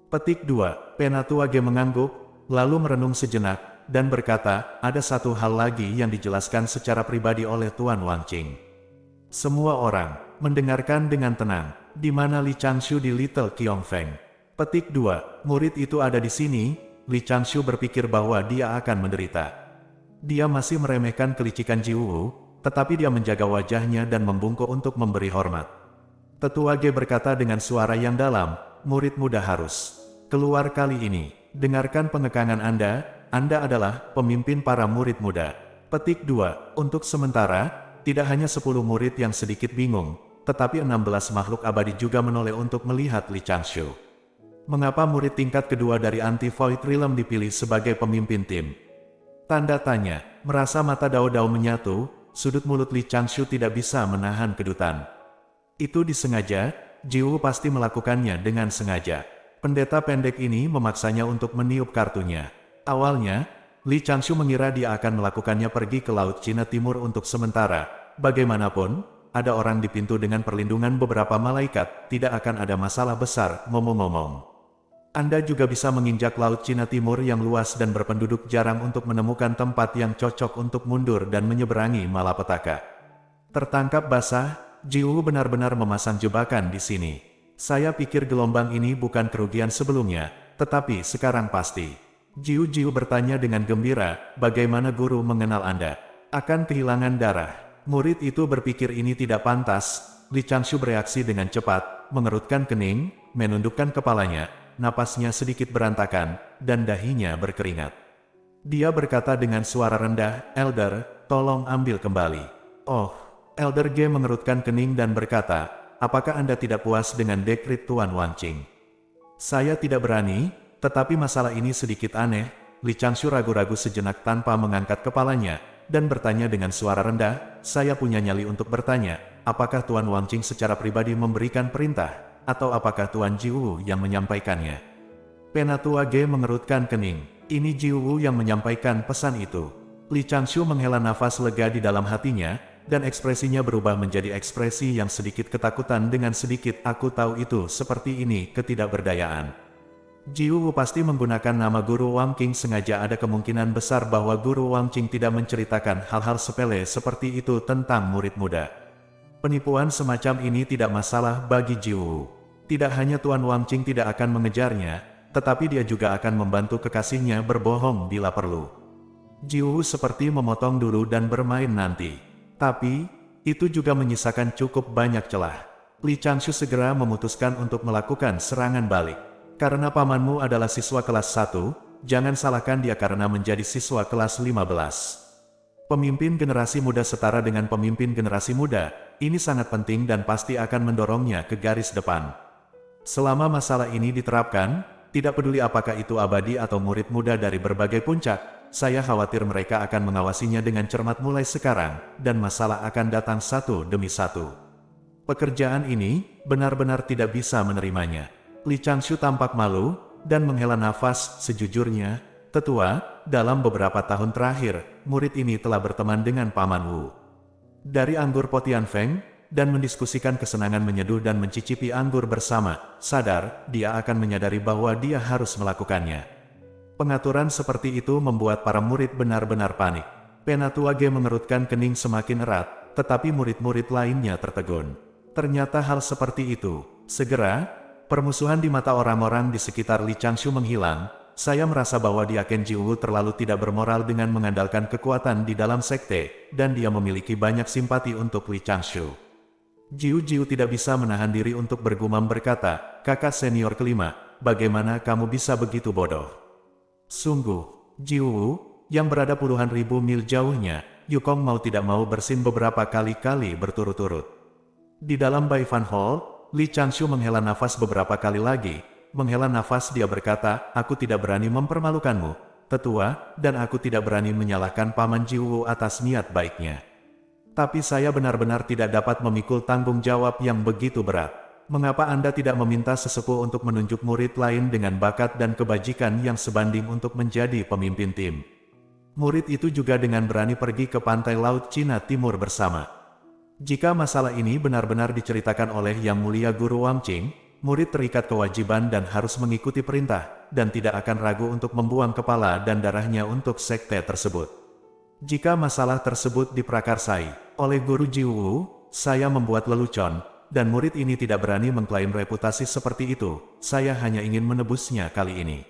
Petik 2. Penatua Ge mengangguk, lalu merenung sejenak, dan berkata, ada satu hal lagi yang dijelaskan secara pribadi oleh Tuan Wangqing. Semua orang mendengarkan dengan tenang, di mana Li Changshu di Little Qiongfeng. Petik 2. Murid itu ada di sini. Li Changshu berpikir bahwa dia akan menderita. Dia masih meremehkan kelicikan Jiwu, tetapi dia menjaga wajahnya dan membungkuk untuk memberi hormat. Tetua Ge berkata dengan suara yang dalam, murid muda harus keluar kali ini. Dengarkan pengekangan Anda adalah pemimpin para murid muda. Petik 2. Untuk sementara, tidak hanya 10 murid yang sedikit bingung, tetapi 16 makhluk abadi juga menoleh untuk melihat Li Changshu. Mengapa murid tingkat kedua dari Anti-Void Realm dipilih sebagai pemimpin tim? Tanda tanya. Merasa mata Dao-Dao menyatu, sudut mulut Li Changshu tidak bisa menahan kedutan. Itu disengaja, Jiwu pasti melakukannya dengan sengaja. Pendeta pendek ini memaksanya untuk meniup kartunya. Awalnya, Li Changshu mengira dia akan melakukannya pergi ke Laut Cina Timur untuk sementara. Bagaimanapun, ada orang di pintu dengan perlindungan beberapa malaikat, tidak akan ada masalah besar, ngomong-ngomong. Anda juga bisa menginjak Laut Cina Timur yang luas dan berpenduduk jarang untuk menemukan tempat yang cocok untuk mundur dan menyeberangi malapetaka. Tertangkap basah, Jiwu benar-benar memasang jebakan di sini. Saya pikir gelombang ini bukan kerugian sebelumnya, tetapi sekarang pasti. Jiu-Jiu bertanya dengan gembira, bagaimana guru mengenal Anda? Akan kehilangan darah. Murid itu berpikir ini tidak pantas. Li Changshu bereaksi dengan cepat, mengerutkan kening, menundukkan kepalanya, napasnya sedikit berantakan, dan dahinya berkeringat. Dia berkata dengan suara rendah, Elder, tolong ambil kembali. Oh, Elder Ge mengerutkan kening dan berkata, apakah Anda tidak puas dengan dekrit Tuan Wangqing? Saya tidak berani, tetapi masalah ini sedikit aneh. Li Changshu ragu-ragu sejenak tanpa mengangkat kepalanya, dan bertanya dengan suara rendah, saya punya nyali untuk bertanya, apakah Tuan Wangqing secara pribadi memberikan perintah, atau apakah Tuan Jiwu yang menyampaikannya? Penatua Ge mengerutkan kening, ini Jiwu yang menyampaikan pesan itu. Li Changshu menghela nafas lega di dalam hatinya, dan ekspresinya berubah menjadi ekspresi yang sedikit ketakutan dengan sedikit aku tahu itu seperti ini ketidakberdayaan. Jiwu pasti menggunakan nama Guru Wangqing sengaja ada kemungkinan besar bahwa Guru Wangqing tidak menceritakan hal-hal sepele seperti itu tentang murid muda. Penipuan semacam ini tidak masalah bagi Jiwu. Tidak hanya Tuan Wangqing tidak akan mengejarnya, tetapi dia juga akan membantu kekasihnya berbohong bila perlu. Jiwu seperti memotong dulu dan bermain nanti. Tapi, itu juga menyisakan cukup banyak celah. Li Changshu segera memutuskan untuk melakukan serangan balik. Karena pamanmu adalah siswa kelas 1, jangan salahkan dia karena menjadi siswa kelas 15. Pemimpin generasi muda setara dengan pemimpin generasi muda, ini sangat penting dan pasti akan mendorongnya ke garis depan. Selama masalah ini diterapkan, tidak peduli apakah itu abadi atau murid muda dari berbagai puncak, saya khawatir mereka akan mengawasinya dengan cermat mulai sekarang, dan masalah akan datang satu demi satu. Pekerjaan ini benar-benar tidak bisa menerimanya. Li Changshu tampak malu, dan menghela nafas. Sejujurnya, tetua, dalam beberapa tahun terakhir, murid ini telah berteman dengan Paman Wu. Dari anggur Potian Feng, dan mendiskusikan kesenangan menyeduh dan mencicipi anggur bersama, sadar, dia akan menyadari bahwa dia harus melakukannya. Pengaturan seperti itu membuat para murid benar-benar panik. Penatua Ge mengerutkan kening semakin erat, tetapi murid-murid lainnya tertegun. Ternyata hal seperti itu. Segera, permusuhan di mata orang-orang di sekitar Li Changshu menghilang. Saya merasa bahwa dia Ken Jiwu terlalu tidak bermoral dengan mengandalkan kekuatan di dalam sekte, dan dia memiliki banyak simpati untuk Li Changshu. Jiu tidak bisa menahan diri untuk bergumam berkata, kakak senior kelima, bagaimana kamu bisa begitu bodoh? Sungguh, Jiu, yang berada puluhan ribu mil jauhnya, Yukong mau tidak mau bersin beberapa kali-kali berturut-turut. Di dalam Baifan Hall, Li Changshu menghela nafas beberapa kali lagi. Menghela nafas dia berkata, aku tidak berani mempermalukanmu, tetua, dan aku tidak berani menyalahkan Paman Jiu atas niat baiknya. Tapi saya benar-benar tidak dapat memikul tanggung jawab yang begitu berat. Mengapa Anda tidak meminta sesepuh untuk menunjuk murid lain dengan bakat dan kebajikan yang sebanding untuk menjadi pemimpin tim? Murid itu juga dengan berani pergi ke pantai Laut Cina Timur bersama. Jika masalah ini benar-benar diceritakan oleh Yang Mulia Guru Wang Qing, murid terikat kewajiban dan harus mengikuti perintah, dan tidak akan ragu untuk membuang kepala dan darahnya untuk sekte tersebut. Jika masalah tersebut diprakarsai oleh Guru Jiwu, saya membuat lelucon, dan murid ini tidak berani mengklaim reputasi seperti itu. Saya hanya ingin menebusnya kali ini.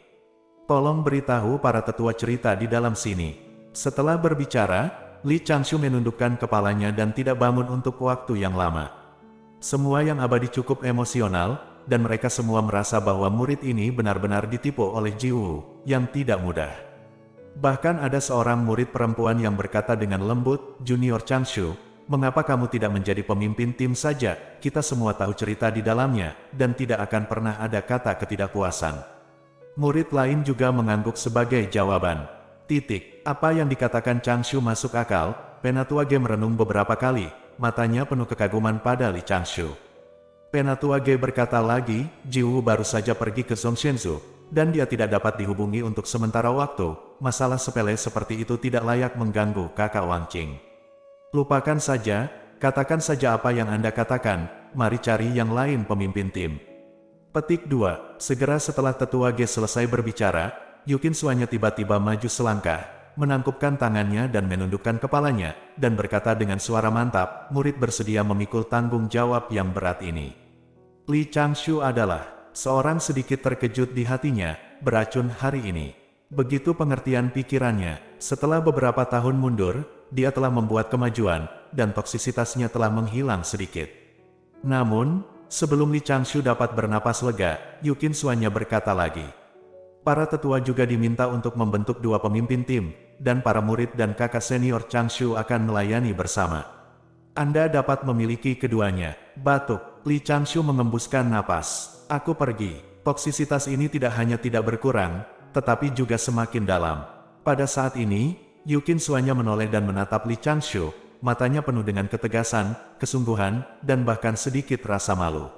Tolong beritahu para tetua cerita di dalam sini. Setelah berbicara, Li Changshu menundukkan kepalanya dan tidak bangun untuk waktu yang lama. Semua yang abadi cukup emosional, dan mereka semua merasa bahwa murid ini benar-benar ditipu oleh Jiwu, yang tidak mudah. Bahkan ada seorang murid perempuan yang berkata dengan lembut, Junior Changshu, mengapa kamu tidak menjadi pemimpin tim saja? Kita semua tahu cerita di dalamnya, dan tidak akan pernah ada kata ketidakpuasan. Murid lain juga mengangguk sebagai jawaban. Apa yang dikatakan Changshu masuk akal. Penatua Ge merenung beberapa kali, matanya penuh kekaguman pada Li Changshu. Penatua Ge berkata lagi, Jiwu baru saja pergi ke Zhongshenzhou, dan dia tidak dapat dihubungi untuk sementara waktu. Masalah sepele seperti itu tidak layak mengganggu kakak Wang Qing. Lupakan saja, katakan saja apa yang Anda katakan, mari cari yang lain pemimpin tim. Petik 2. Segera setelah tetua Ge selesai berbicara, Yukin Suanya tiba-tiba maju selangkah, menangkupkan tangannya dan menundukkan kepalanya, dan berkata dengan suara mantap, murid bersedia memikul tanggung jawab yang berat ini. Li Changshu adalah seorang sedikit terkejut di hatinya, beracun hari ini. Begitu pengertian pikirannya, setelah beberapa tahun mundur, dia telah membuat kemajuan, dan toksisitasnya telah menghilang sedikit. Namun, sebelum Li Changshu dapat bernapas lega, Yukin Suanya berkata lagi. Para tetua juga diminta untuk membentuk dua pemimpin tim, dan para murid dan kakak senior Changshu akan melayani bersama. Anda dapat memiliki keduanya. Batuk, Li Changshu mengembuskan napas. Aku pergi. Toksisitas ini tidak hanya tidak berkurang, tetapi juga semakin dalam. Pada saat ini, Yukin Suanya menoleh dan menatap Li Changshu, matanya penuh dengan ketegasan, kesungguhan, dan bahkan sedikit rasa malu.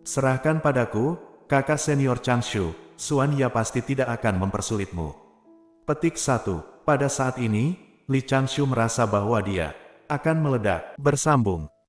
Serahkan padaku, kakak senior Changshu, Suanya pasti tidak akan mempersulitmu. Petik 1. Pada saat ini, Li Changshu merasa bahwa dia akan meledak. Bersambung.